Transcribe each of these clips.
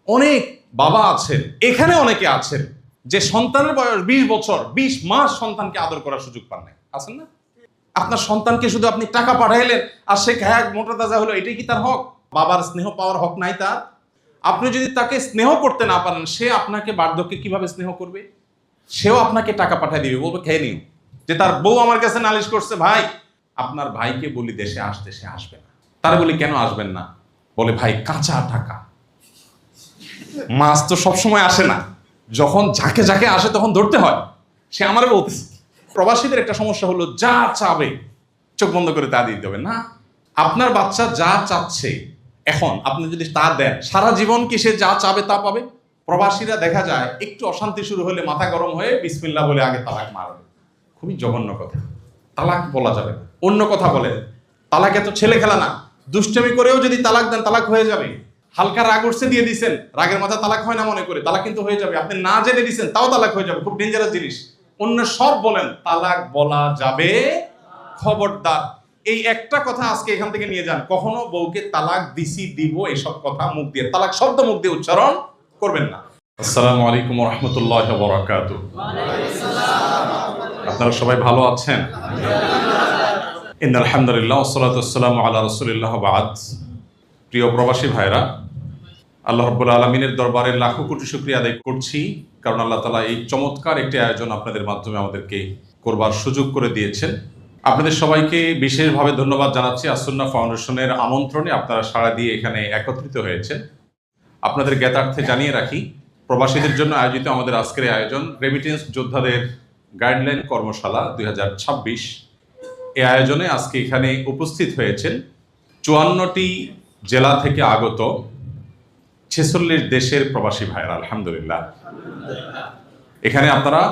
অনেক বাবা আছেন, এখানে অনেকে আছেন যে সন্তানের বয়স 20 বছর 20 মাস সন্তানকে আদর করার সুযোগ পান নাই। আছেন না? আপনার সন্তানকে শুধু আপনি টাকা পাঠাইলেন আর সে খায় মোটা তাজা হলো, এটাই কি তার হক? বাবার স্নেহ পাওয়ার হক নাই তার? আপনি যদি তাকে স্নেহ করতে না পারেন, সে আপনাকে বার্ধক্যে কিভাবে স্নেহ করবে? সেও আপনাকে টাকা পাঠিয়ে দিবে, বলবে খেয়ে নিও। যে তার বউ আমার কাছে নালিশ করছে, ভাই আপনার ভাইকে বলি দেশে আসতে, সে আসবে না। তার বলি কেন আসবেন না? বলে ভাই কাঁচা টাকা, মাছ তো সবসময় আসে না, যখন ঝাঁকে ঝাঁকে আসে তখন ধরতে হয়। সে আমারে বলতেছে। প্রবাসীদের একটা সমস্যা হলো, যা চাবে চোখ বন্ধ করে তা দিতে হবে না। আপনার বাচ্চা যা চাচ্ছে এখন আপনি যদি তা দেন, সারা জীবন কি সে যা চাবে তা পাবে? প্রবাসীরা দেখা যায় একটু অশান্তি শুরু হলে মাথা গরম হয়ে বিসমিল্লাহ বলে আগে তালাক মারবে। খুবই জঘন্য কথা, তালাক বলা যাবে না। অন্য কথা বলেন, তালাক এত ছেলে খেলা না। দুষ্টামি করেও যদি তালাক দেন, তালাক হয়ে যাবে। হালকা রাগ উঠছে দিয়ে দিচ্ছেন, রাগের মাথা তালাক হয় না মনে করে, তালাক কিন্তু হয়ে যাবে। আপনি না জেনে দিচ্ছেন তাও তালাক হয়ে যাবে, খুব ডেঞ্জারাস জিনিস। অন্য সব বলেন, তালাক বলা যাবে, খবরদার। এই একটা কথা আজকে এখান থেকে নিয়ে যান, কখনো বউকে তালাক দিছি দিব এসব কথা মুখ দিয়ে, তালাক শব্দ মুখ দিয়ে উচ্চারণ করবেন না। আসসালামু আলাইকুম ওয়া রাহমাতুল্লাহি ওয়া বারাকাতুহু। আপনারা সবাই ভালো আছেন? ইন্নাল হামদুলিল্লাহ ওয়াসসালাতু ওয়াসসালামু আলা রাসূলিল্লাহ ওয়া বা'দ। প্রিয় প্রবাসী ভাইরা, আল্লাহ রাব্বুল আলামিনের দরবারে লাখো কোটি শুকরিয়া আদায় করছি, কারণ আল্লাহ তাআলা এই চমৎকার একটি আয়োজন আপনাদের মাধ্যমে আমাদেরকে করবার সুযোগ করে দিয়েছেন। আপনাদের সবাইকে বিশেষভাবে ধন্যবাদ জানাচ্ছি। আসুন্নাহ ফাউন্ডেশনের আমন্ত্রণে আপনারা সাড়া দিয়ে এখানে একত্রিত হয়েছেন। আপনাদের জ্ঞাতার্থে জানিয়ে রাখি, প্রবাসীদের জন্য আয়োজিত আমাদের আজকের আয়োজন রেমিটেন্স যোদ্ধাদের গাইডলাইন কর্মশালা 2026। এই আয়োজনে আজকে এখানে উপস্থিত হয়েছেন 54টি জেলা থেকে আগত 46 দেশের প্রবাসী ভাইরা। আলহামদুলিল্লাহ, এখানে আপনারা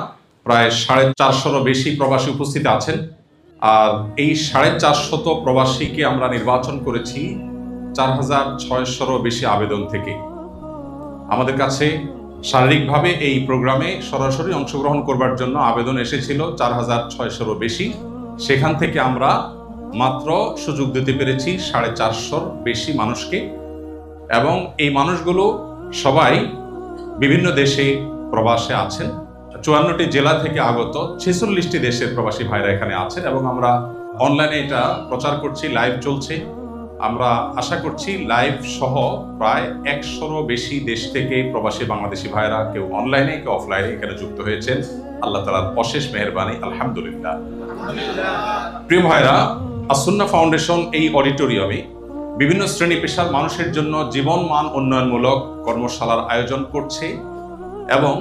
প্রায় 450 বেশি প্রবাসী উপস্থিত আছেন। আর এই 450 প্রবাসীকে আমরা নির্বাচন করেছি 4600 বেশি আবেদন থেকে। আমাদের কাছে শারীরিকভাবে এই প্রোগ্রামে সরাসরি অংশগ্রহণ করবার জন্য আবেদন এসেছিল 4600 বেশি। সেখান থেকে আমরা মাত্র সুযোগ দিতে পেরেছি 450 বেশি মানুষকে, এবং এই মানুষগুলো সবাই বিভিন্ন দেশে প্রবাসে আছেন। 54টি জেলা থেকে আগত 46টি দেশের প্রবাসী ভাইরা এখানে আছেন, এবং আমরা অনলাইনে এটা প্রচার করছি, লাইভ চলছে। আমরা আশা করছি লাইভ সহ প্রায় 100 বেশি দেশ থেকে প্রবাসী বাংলাদেশি ভাইরা, কেউ অনলাইনে কেউ অফলাইনে এখানে যুক্ত হয়েছেন। আল্লাহ তাআলার অশেষ মেহেরবানি, আলহামদুলিল্লাহ। প্রিয় ভাইরা, আসুন্নাহ ফাউন্ডেশন এই অডিটোরিয়ামে বিভিন্ন শ্রেণী পেশার মানুষের জন্য জীবন মান উন্নয়নমূলক কর্মশালার আয়োজন করছে, এবং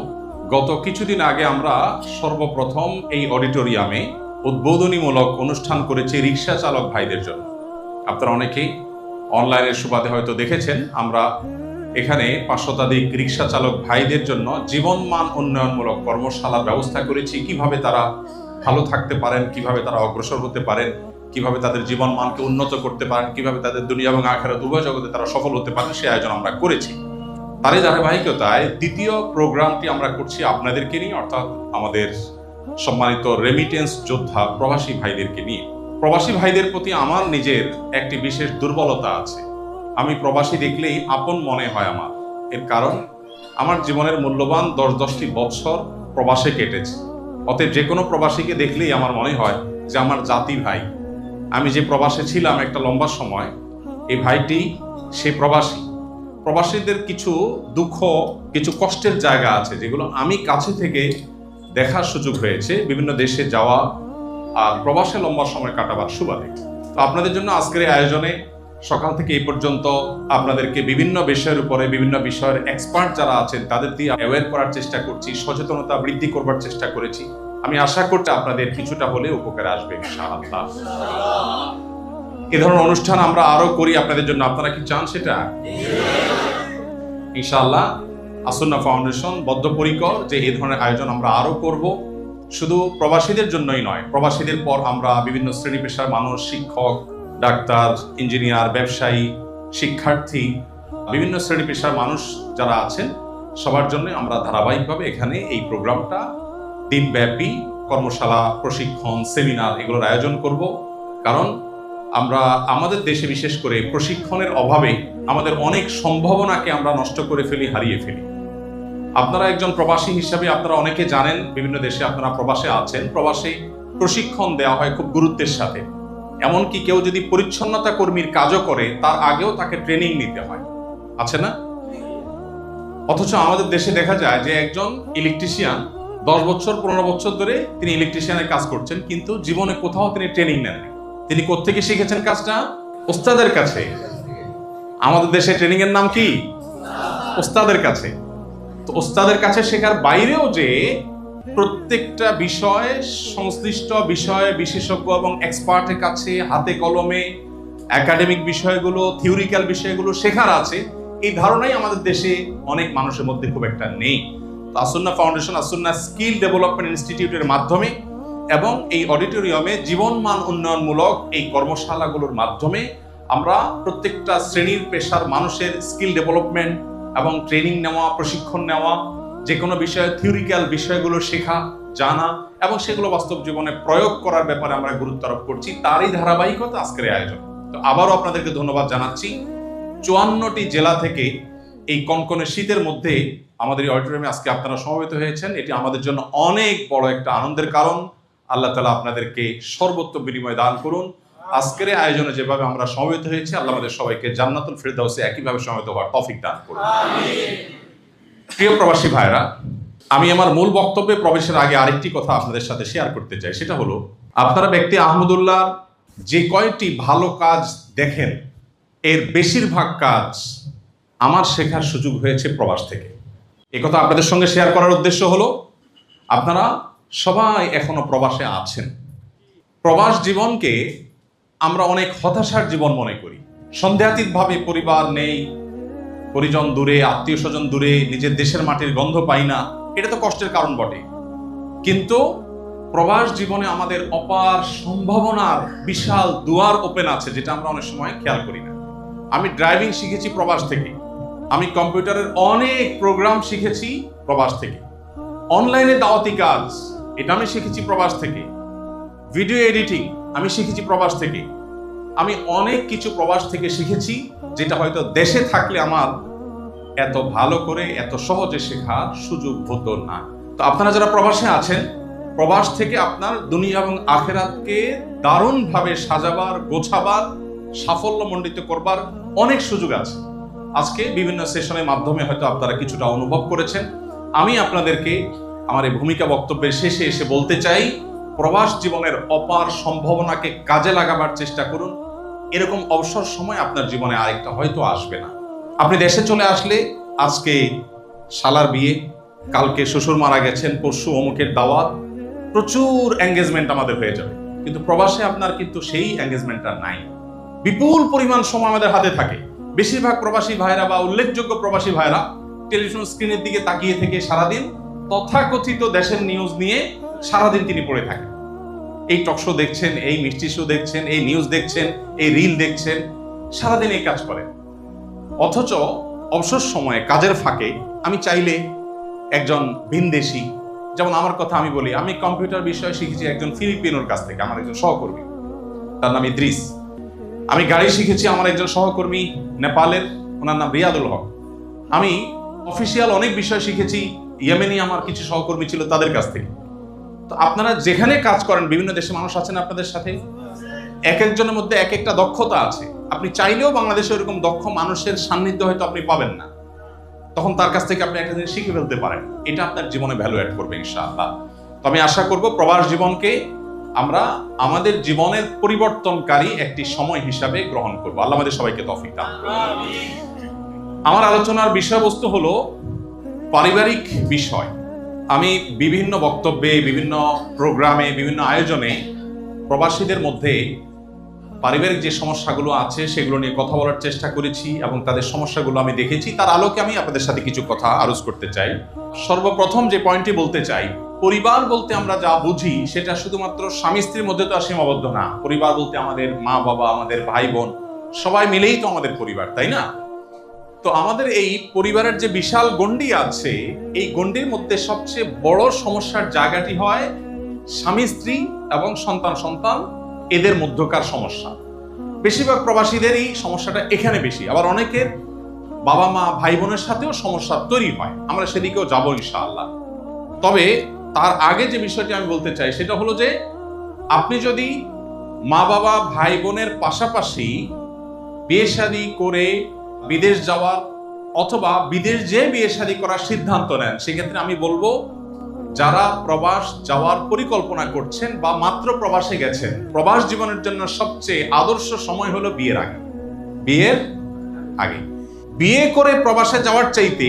গত কিছুদিন আগে আমরা সর্বপ্রথম এই অডিটোরিয়ামে উদ্বোধনীমূলক অনুষ্ঠান করেছি রিক্সা চালক ভাইদের জন্য। আপনারা অনেকেই অনলাইনের সুবাদে হয়তো দেখেছেন, আমরা এখানে 500 শতাধিক রিক্সা চালক ভাইদের জন্য জীবন মান উন্নয়নমূলক কর্মশালার ব্যবস্থা করেছি। কিভাবে তারা ভালো থাকতে পারেন, কিভাবে তারা অগ্রসর হতে পারেন, কিভাবে তাদের জীবন মানকে উন্নত করতে পারেন, কিভাবে তাদের দুনিয়া এবং আখিরাত উভয় জগতে তারা সফল হতে পারেন, সেই আয়োজন আমরা করেছি। তারই ধারাবাহিকতায় দ্বিতীয় প্রোগ্রামটি আমরা করছি আপনাদেরকে নিয়ে, অর্থাৎ আমাদের সম্মানিত রেমিটেন্স যোদ্ধা প্রবাসী ভাইদেরকে নিয়ে। প্রবাসী ভাইদের প্রতি আমার নিজের একটি বিশেষ দুর্বলতা আছে। আমি প্রবাসী দেখলেই আপন মনে হয় আমার। এর কারণ, আমার জীবনের মূল্যবান 10-10টি বছর প্রবাসে কেটেছে। অতএব যে কোনো প্রবাসীকে দেখলেই আমার মনে হয় যে আমার জাতি ভাই। আমি যে প্রবাসে ছিলাম একটা লম্বা সময়, এই ভাইটি সে প্রবাসী। প্রবাসীদের কিছু দুঃখ, কিছু কষ্টের জায়গা আছে যেগুলো আমি কাছে থেকে দেখার সুযোগ হয়েছে বিভিন্ন দেশে যাওয়া আর প্রবাসে লম্বা সময় কাটাবার সুবাদে। তো আপনাদের জন্য আজকের এই আয়োজনে সকাল থেকে এই পর্যন্ত আপনাদেরকে বিভিন্ন বিষয়ের উপরে, বিভিন্ন বিষয়ের এক্সপার্ট যারা আছেন তাদের দিয়ে অ্যাওয়্যার করার চেষ্টা করছি, সচেতনতা বৃদ্ধি করবার চেষ্টা করেছি। আমি আশা করছি আপনাদের কিছুটা হলে উপকারে আসবে ইনশাআল্লাহ। এ ধরনের অনুষ্ঠান আমরা আরো করি আপনাদের জন্য। আপনারা কি চান সেটা? ইনশাআল্লাহ আসুন্নাহ ফাউন্ডেশন বদ্ধপরিকর যে এই ধরনের আয়োজন আমরা আরো করব। শুধু প্রবাসীদের জন্যই নয়, প্রবাসীদের পর আমরা বিভিন্ন শ্রেণী পেশার মানুষ, শিক্ষক, ডাক্তার, ইঞ্জিনিয়ার, ব্যবসায়ী, শিক্ষার্থী, বিভিন্ন শ্রেণী পেশার মানুষ যারা আছেন সবার জন্য আমরা ধারাবাহিকভাবে এখানে এই প্রোগ্রামটা দিনব্যাপী কর্মশালা, প্রশিক্ষণ, সেমিনার এগুলোর আয়োজন করব। কারণ আমরা আমাদের দেশে বিশেষ করে প্রশিক্ষণের অভাবে আমাদের অনেক সম্ভাবনাকে আমরা নষ্ট করে ফেলি, হারিয়ে ফেলি। আপনারা একজন প্রবাসী হিসাবে আপনারা অনেকে জানেন, বিভিন্ন দেশে আপনারা প্রবাসে আছেন, প্রবাসে প্রশিক্ষণ দেওয়া হয় খুব গুরুত্বের সাথে। এমনকি কেউ যদি পরিচ্ছন্নতা কর্মীর কাজও করে তার আগেও তাকে ট্রেনিং নিতে হয়, আছে না? অথচ আমাদের দেশে দেখা যায় যে একজন ইলেকট্রিশিয়ান 10 বছর 15 বছর ধরে তিনি ইলেকট্রিশিয়ানের কাজ করছেন, কিন্তু জীবনে কোথাও তিনি ট্রেনিং নেননি। তিনি কোত্থেকে শিখেছেন কাজটা? ওস্তাদের কাছে। আমাদের দেশে ট্রেনিং এর নাম কি? ওস্তাদের কাছে। তো ওস্তাদের কাছে শেখার বাইরেও যে প্রত্যেকটা বিষয়, সংশ্লিষ্ট বিষয়ে বিশেষজ্ঞ এবং এক্সপার্টের কাছে হাতে কলমে একাডেমিক বিষয়গুলো, থিওরিক্যাল বিষয়গুলো শেখার আছে, এই ধারণাই আমাদের দেশে অনেক মানুষের মধ্যে খুব একটা নেই। তো As-Sunnah foundation, As-Sunnah skill development ইনস্টিটিউটের মাধ্যমে এবং এই অডিটোরিয়ামে জীবনমান উন্নয়নমূলক এই কর্মশালাগুলোর মাধ্যমে আমরা প্রত্যেকটা শ্রেণীর পেশার মানুষের স্কিল ডেভেলপমেন্ট এবং ট্রেনিং নেওয়া, প্রশিক্ষণ নেওয়া, যে কোনো বিষয়ে থিওরিক্যাল বিষয়গুলো শেখা, জানা এবং সেগুলো বাস্তব জীবনে প্রয়োগ করার ব্যাপারে আমরা গুরুত্ব আরোপ করছি। তারই ধারাবাহিকতা আজকের আয়োজন। তো আবারও আপনাদেরকে ধন্যবাদ জানাচ্ছি। 54টি জেলা থেকে এই কনকনে শীতের মধ্যে আমাদের এই অডিটোরিয়ামে আজকে আপনারা সমবেত হয়েছেন, এটি আমাদের জন্য অনেক বড় একটা আনন্দের কারণ। আল্লাহ তাআলা আপনাদেরকে সর্বোত্তম বিনিময় দান করুন। আজকের আয়োজনে যেভাবে আমরা সমবেত হয়েছি, আল্লাহ আমাদের সবাইকে জান্নাতুল ফিরদাউসে একইভাবে সমবেত হওয়ার তৌফিক দান করুন। প্রিয় প্রবাসী ভাইরা, আমি আমার মূল বক্তব্যে প্রবেশের আগে আরেকটি কথা আপনাদের সাথে শেয়ার করতে চাই। সেটা হলো, আপনারা ব্যক্তি আহমদুল্লাহ যে কয়টি ভালো কাজ দেখেন, এর বেশিরভাগ কাজ আমার শেখার সুযোগ হয়েছে প্রবাস থেকে। এই কথা আপনাদের সঙ্গে শেয়ার করার উদ্দেশ্য হলো, আপনারা সবাই এখনো প্রবাসে আছেন। প্রবাস জীবনকে আমরা অনেক হতাশার জীবন মনে করি। সন্দেহাতীতভাবে পরিবার নেই, পরিজন দূরে, আত্মীয় স্বজন দূরে, নিজের দেশের মাটির গন্ধ পাই না, এটা তো কষ্টের কারণ বটে। কিন্তু প্রবাস জীবনে আমাদের অপার সম্ভাবনার বিশাল দুয়ার ওপেন আছে, যেটা আমরা অনেক সময় খেয়াল করি না। আমি ড্রাইভিং শিখেছি প্রবাস থেকে, আমি কম্পিউটারের অনেক প্রোগ্রাম শিখেছি প্রবাস থেকে, অনলাইনে দাওয়াতি কাজ এটা আমি শিখেছি প্রবাস থেকে, ভিডিও এডিটিং আমি শিখেছি প্রবাস থেকে। আমি অনেক কিছু প্রবাস থেকে শিখেছি, যেটা হয়তো দেশে থাকলে আমার এত ভালো করে, এত সহজে শেখার সুযোগ হতো না। তো আপনারা যারা প্রবাসে আছেন, প্রবাস থেকে আপনার দুনিয়া এবং আখেরাতকে দারুণভাবে সাজাবার, গোছাবার, সাফল্যমণ্ডিত করবার অনেক সুযোগ আছে। আজকে বিভিন্ন সেশনের মাধ্যমে হয়তো আপনারা কিছুটা অনুভব করেছেন। আমি আপনাদেরকে আমার এই ভূমিকা বক্তব্যের শেষে এসে বলতে চাই, প্রবাস জীবনের অপার সম্ভাবনাকে কাজে লাগাবার চেষ্টা করুন। এরকম অবসর সময় আপনার জীবনে আরেকটা হয়তো আসবে না। আপনি দেশে চলে আসলে আজকে শালার বিয়ে, কালকে শ্বশুর মারা গেছেন, পরশু অমুকের দাওয়াত, প্রচুর এঙ্গেজমেন্ট আমাদের হয়ে যাবে। কিন্তু প্রবাসে আপনার কিন্তু সেই এঙ্গেজমেন্টটা নাই। বিপুল পরিমাণ সময় আমাদের হাতে থাকে। বেশিরভাগ প্রবাসী ভাইরা বা উল্লেখযোগ্য প্রবাসী ভাইরা টেলিভিশন স্ক্রিনের দিকে তাকিয়ে থেকে সারাদিন তথাকথিত দেশের নিউজ নিয়ে সারাদিন তিনি পড়ে থাকেন। এই টক শো দেখছেন, এই মিষ্টি শো দেখছেন, এই নিউজ দেখছেন, এই রিল দেখছেন, সারাদিন এই কাজ করেন। অথচ অবসর সময়ে, কাজের ফাঁকে আমি চাইলে একজন ভিনদেশী, যেমন আমার কথা আমি বলি, আমি কম্পিউটার বিষয়ে শিখেছি একজন ফিলিপিনোর কাছ থেকে, আমার একজন সহকর্মী, তার নাম ইদ্রিস। আমি গাড়ি শিখেছি আমার একজন সহকর্মী নেপালের, ওনার নাম রিয়াদুল হক। আমি অফিসিয়াল অনেক বিষয় শিখেছি ইয়েমেনি আমার কিছু সহকর্মী ছিল, তাদের কাছ থেকে। তো আপনারা যেখানে কাজ করেন, বিভিন্ন দেশে মানুষ আছেন আপনাদের সাথে, এক একজনের মধ্যে এক একটা দক্ষতা আছে। আপনি চাইলেও বাংলাদেশে এরকম দক্ষ মানুষের সান্নিধ্য হয়তো আপনি পাবেন না, তখন তার কাছ থেকে আপনি একটা জিনিস শিখে ফেলতে পারেন। এটা আপনার জীবনে ভ্যালু অ্যাড করবে ইনশাআল্লাহ। তো আমি আশা করব প্রবাস জীবনকে আমরা আমাদের জীবনের পরিবর্তনকারী একটি সময় হিসাবে গ্রহণ করব। আল্লাহ আমাদের সবাইকে তৌফিক দান করুন। আমার আলোচনার বিষয়বস্তু হলো পারিবারিক বিষয়। আমি বিভিন্ন বক্তব্যে, বিভিন্ন প্রোগ্রামে, বিভিন্ন আয়োজনে প্রবাসীদের মধ্যে পারিবারিক যে সমস্যাগুলো আছে সেগুলো নিয়ে কথা বলার চেষ্টা করেছি এবং তাদের সমস্যাগুলো আমি দেখেছি। তার আলোকে আমি আপনাদের সাথে কিছু কথা আরোজ করতে চাই। সর্বপ্রথম যে পয়েন্টটি বলতে চাই, পরিবার বলতে আমরা যা বুঝি সেটা শুধুমাত্র স্বামী স্ত্রীর মধ্যে তো আর সীমাবদ্ধ না। পরিবার বলতে আমাদের মা বাবা, আমাদের ভাই বোন, সবাই মিলেই তো আমাদের পরিবার, তাই না? তো আমাদের এই পরিবারের যে বিশাল গণ্ডি আছে, এই গণ্ডির মধ্যে সবচেয়ে বড় সমস্যার জায়গাটি হয় স্বামী স্ত্রী এবং সন্তান এদের মধ্যকার সমস্যা। বেশিরভাগ প্রবাসীদেরই সমস্যাটা এখানে বেশি। আবার অনেকের বাবা মা ভাই বোনের সাথেও সমস্যা তৈরি হয়, আমরা সেদিকেও যাবো ইনশাআল্লাহ। তবে তার আগে যে বিষয়টি আমি বলতে চাই সেটা হলো যে আপনি যদি মা বাবা ভাই বোনের পাশাপাশি বিয়ে শাদী করে বিদেশ যাওয়ার অথবা বিদেশ যে বিয়ে শাদী করার সিদ্ধান্ত নেন, সেক্ষেত্রে আমি বলবো যারা প্রবাস যাওয়ার পরিকল্পনা করছেন বা মাত্র প্রবাসে গেছেন, প্রবাস জীবনের জন্য সবচেয়ে আদর্শ সময় হলো বিয়ের আগে। বিয়ের আগে বিয়ে করে প্রবাসে যাওয়ার চাইতে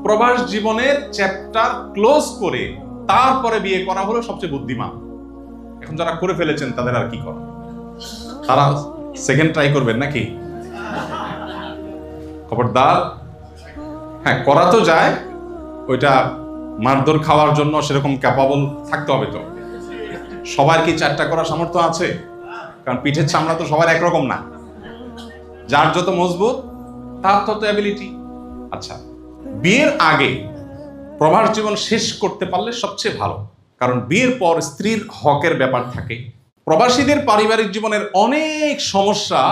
প্রবাস জীবনের চ্যাপ্টার ক্লোজ করে তারপরে বিয়ে করা হলো সবচেয়ে বুদ্ধিমান। এখন যারা করে ফেলেছেন তাদের আর কি করা, তারা সেকেন্ড ট্রাই করবেন নাকি? খবরদার। হ্যাঁ, করা তো যায়, ওইটা মারধর খাওয়ার জন্য সেরকম ক্যাপাবল থাকতে হবে। তো সবার কি 4টা করার সামর্থ্য আছে? কারণ পিঠের চামড়া তো সবার একরকম না, যার যত মজবুত তার তত অ্যাবিলিটি। আচ্ছা, বিয়ের আগে প্রবাস জীবন শেষ করতে পারলে সবচেয়ে ভালো, কারণ বিয়ের পর স্ত্রীর হকের ব্যাপার থাকে। প্রবাসীদের পারিবারিক জীবনের অনেক সমস্যা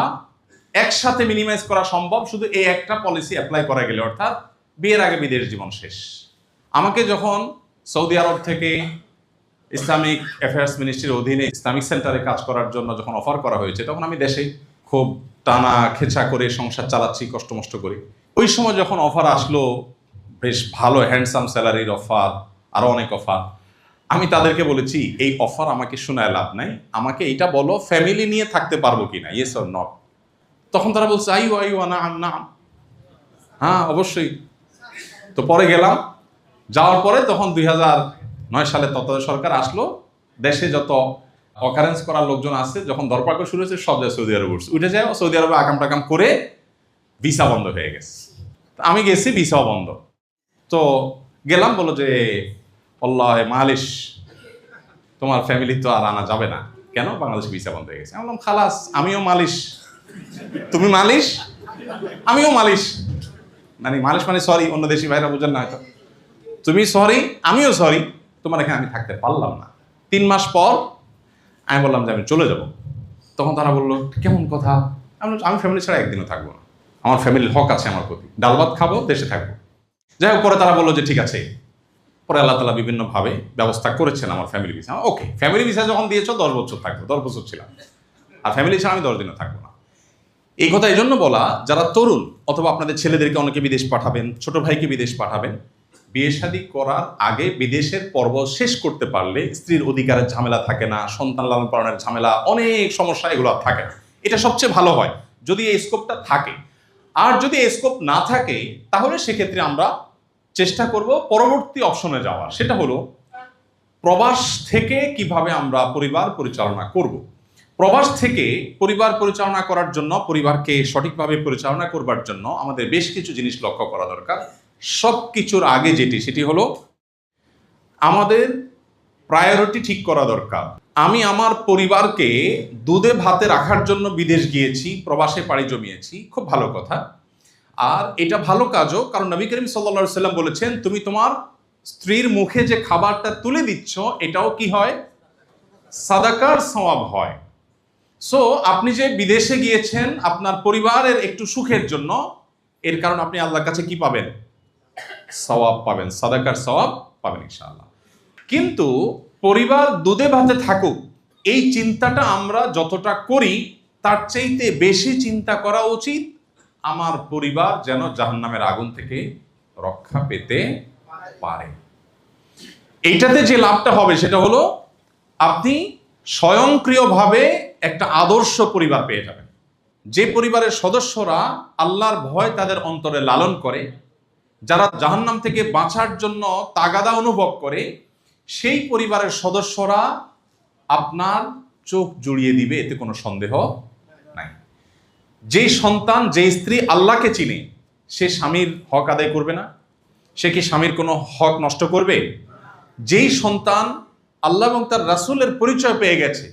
একসাথে মিনিমাইজ করা সম্ভব শুধু এই একটা পলিসি অ্যাপ্লাই করা গেলে, অর্থাৎ বিয়ের আগে বিদেশ জীবন শেষ। আমাকে যখন সৌদি আরব থেকে ইসলামিক অ্যাফেয়ার্স মিনিস্ট্রির অধীনে ইসলামিক সেন্টারে কাজ করার জন্য যখন অফার করা হয়েছে, তখন আমি দেশে খুব টানা খেচা করে সংসার চালাচ্ছি, কষ্ট করে। ওই সময় যখন অফার আসলো, বেশ ভালো হ্যান্ডসাম স্যালারির অফার, আরো অনেক অফার, আমি তাদেরকে বলেছি এই অফার আমাকে শোনায় লাভ নাই, আমাকে এইটা বলো ফ্যামিলি নিয়ে থাকতে পারবো কিনা, ইয়েস অর নট। তখন তারা বলছে আইও না, হ্যাঁ অবশ্যই। তো পরে গেলাম, যাওয়ার পরে তখন 2009 সালে তত্ত্বাবধায়ক সরকার আসলো, দেশে যত অকারেন্স করার লোকজন আছে যখন দরপাক শুরু হয়েছে সব যায় সৌদি আরব উঠে যায়, সৌদি আরবে আকাম টাকাম করে ভিসা বন্ধ হয়ে গেছে। আমি গেছি, ভিসাও বন্ধ। তো গেলাম, বলো যে আল্লাহ মালিশ, তোমার ফ্যামিলি তো আর আনা যাবে না। কেন? বাংলাদেশ ভিসা বন্ধ হয়ে গেছে। আমি বললাম খালাস, আমিও মালিশ, তুমি মালিশ আমিও মালিশ। মানে মালিশ মানে সরি, অন্য দেশি ভাইরা বুঝেন না হয়তো। তুমি সরি আমিও সরি, তোমার এখানে আমি থাকতে পারলাম না। 3 মাস পর আমি বললাম যে আমি চলে যাব। তখন তারা বললো কেমন কথা? আমি ফ্যামিলি ছাড়া একদিনও থাকবো না, আমার ফ্যামিলির হক আছে আমার প্রতি, ডাল ভাত খাবো, দেশে থাকবো। যাই হোক, পরে তারা বললো যে ঠিক আছে। পরে আল্লাহ তাআলা বিভিন্নভাবে ব্যবস্থা করেছেন আমার ফ্যামিলি ভিসা। ওকে, ফ্যামিলি ভিসা যখন দিয়েছো 10 বছর থাকবো, 10 বছর ছিলাম, আর ফ্যামিলি ছাড়া আমি 10 দিনও থাকবো না। এই কথা এই জন্য বলা, যারা তরুণ অথবা আপনাদের ছেলেদেরকে অনেকে বিদেশ পাঠাবেন, ছোট ভাইকে বিদেশ পাঠাবেন, বিয়ে শাদী করার আগে বিদেশের পর্ব শেষ করতে পারলে স্ত্রীর অধিকারের ঝামেলা থাকে না, সন্তান লালন পালনের ঝামেলা, অনেক সমস্যা এগুলো থাকে না। এটা সবচেয়ে ভালো হয় যদি এই স্কোপটা থাকে। আর যদি এই স্কোপ না থাকে, তাহলে সেক্ষেত্রে আমরা চেষ্টা করব পরবর্তী অপশনে যাওয়ার। সেটা হলো প্রবাস থেকে কিভাবে আমরা পরিবার পরিচালনা করব। প্রবাস থেকে পরিবার পরিচালনা করার জন্য, পরিবারকে সঠিকভাবে পরিচালনা করবার জন্য আমাদের বেশ কিছু জিনিস লক্ষ্য করা দরকার। সব কিছুর আগে সেটি হলো আমাদের প্রায়োরিটি ঠিক করা দরকার। আমি আমার পরিবারকে দুধে ভাতে রাখার জন্য বিদেশ গিয়েছি, প্রবাসে পাড়ি জমিয়েছি, খুব ভালো কথা। আর এটা ভালো কাজও, কারণ নবী করিম সাল্লাল্লাহু আলাইহি সাল্লাম বলেছেন তুমি তোমার স্ত্রীর মুখে যে খাবারটা তুলে দিচ্ছ এটাও কি হয়? সাদাকার সওয়াব হয়। সো আপনি যে বিদেশে গিয়েছেন আপনার পরিবারের একটু সুখের জন্য, এর কারণ আপনি আল্লাহর কাছে কি পাবেন? সওয়াব পাবেন, সাদাকার সওয়াব পাবেন ইনশাআল্লাহ। কিন্তু পরিবার দুধে ভাতে থাকুক, এই চিন্তাটা আমরা যতটা করি তার চাইতে বেশি চিন্তা করা উচিত আমার পরিবার যেন জাহান্নামের আগুন থেকে রক্ষা পেতে পারে। এইটাতে যে লাভটা হবে সেটা হলো আপনি স্বয়ংক্রিয়ভাবে একটা আদর্শ পরিবার পেয়ে যাবেন। যে পরিবারের সদস্যরা আল্লাহর ভয় তাদের অন্তরে লালন করে, যারা জাহান্নাম থেকে বাঁচার জন্য তাগাদা অনুভব করে, সেই পরিবারের সদস্যরা আপনার চোখ জুড়িয়ে দিবে, এতে কোনো সন্দেহ নাই। যেই সন্তান, যেই স্ত্রী আল্লাহকে চিনে, সে স্বামীর হক আদায় করবে না? সে কি স্বামীর কোনো হক নষ্ট করবে? যেই সন্তান আল্লাহ এবং তার রাসূলের পরিচয় পেয়ে গেছে,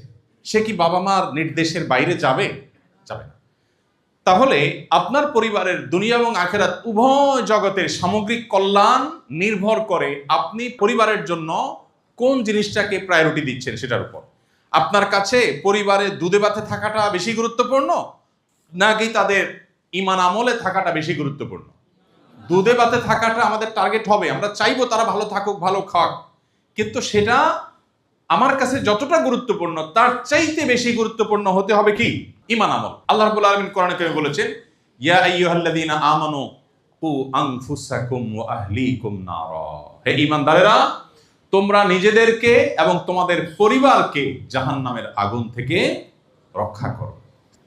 সে কি বাবা মার নির্দেশের বাইরে যাবে? যাবে না। তাহলে আপনার পরিবারের দুনিয়া এবং আখিরাত উভয় জগতের সামগ্রিক কল্যাণ নির্ভর করে আপনি পরিবারের জন্য কোন জিনিসটাকে প্রায়োরিটি দিচ্ছেন সেটার উপর। আপনার কাছে পরিবারের দুধে ভাতে থাকাটা বেশি গুরুত্বপূর্ণ, নাকি তাদের ঈমান আমলে থাকাটা বেশি গুরুত্বপূর্ণ? দুধে ভাতে থাকাটা আমাদের টার্গেট হবে, আমরা চাইবো তারা ভালো থাকুক, ভালো খাক, কিন্তু সেটা আমার কাছে যতটা গুরুত্বপূর্ণ তার চাইতে বেশি গুরুত্বপূর্ণ হতে হবে কি? ঈমান আমল। আল্লাহ রাব্বুল আলামিন কোরআনে কারিমে বলেছেন, ইয়া আইয়ুহাল্লাযীনা আমানু কু আনফুসাকুম ওয়া আহলিকুম নারা, হে ঈমানদারেরা, তোমরা নিজেদেরকে এবং তোমাদের পরিবারকে জাহান্নামের আগুন থেকে রক্ষা করো।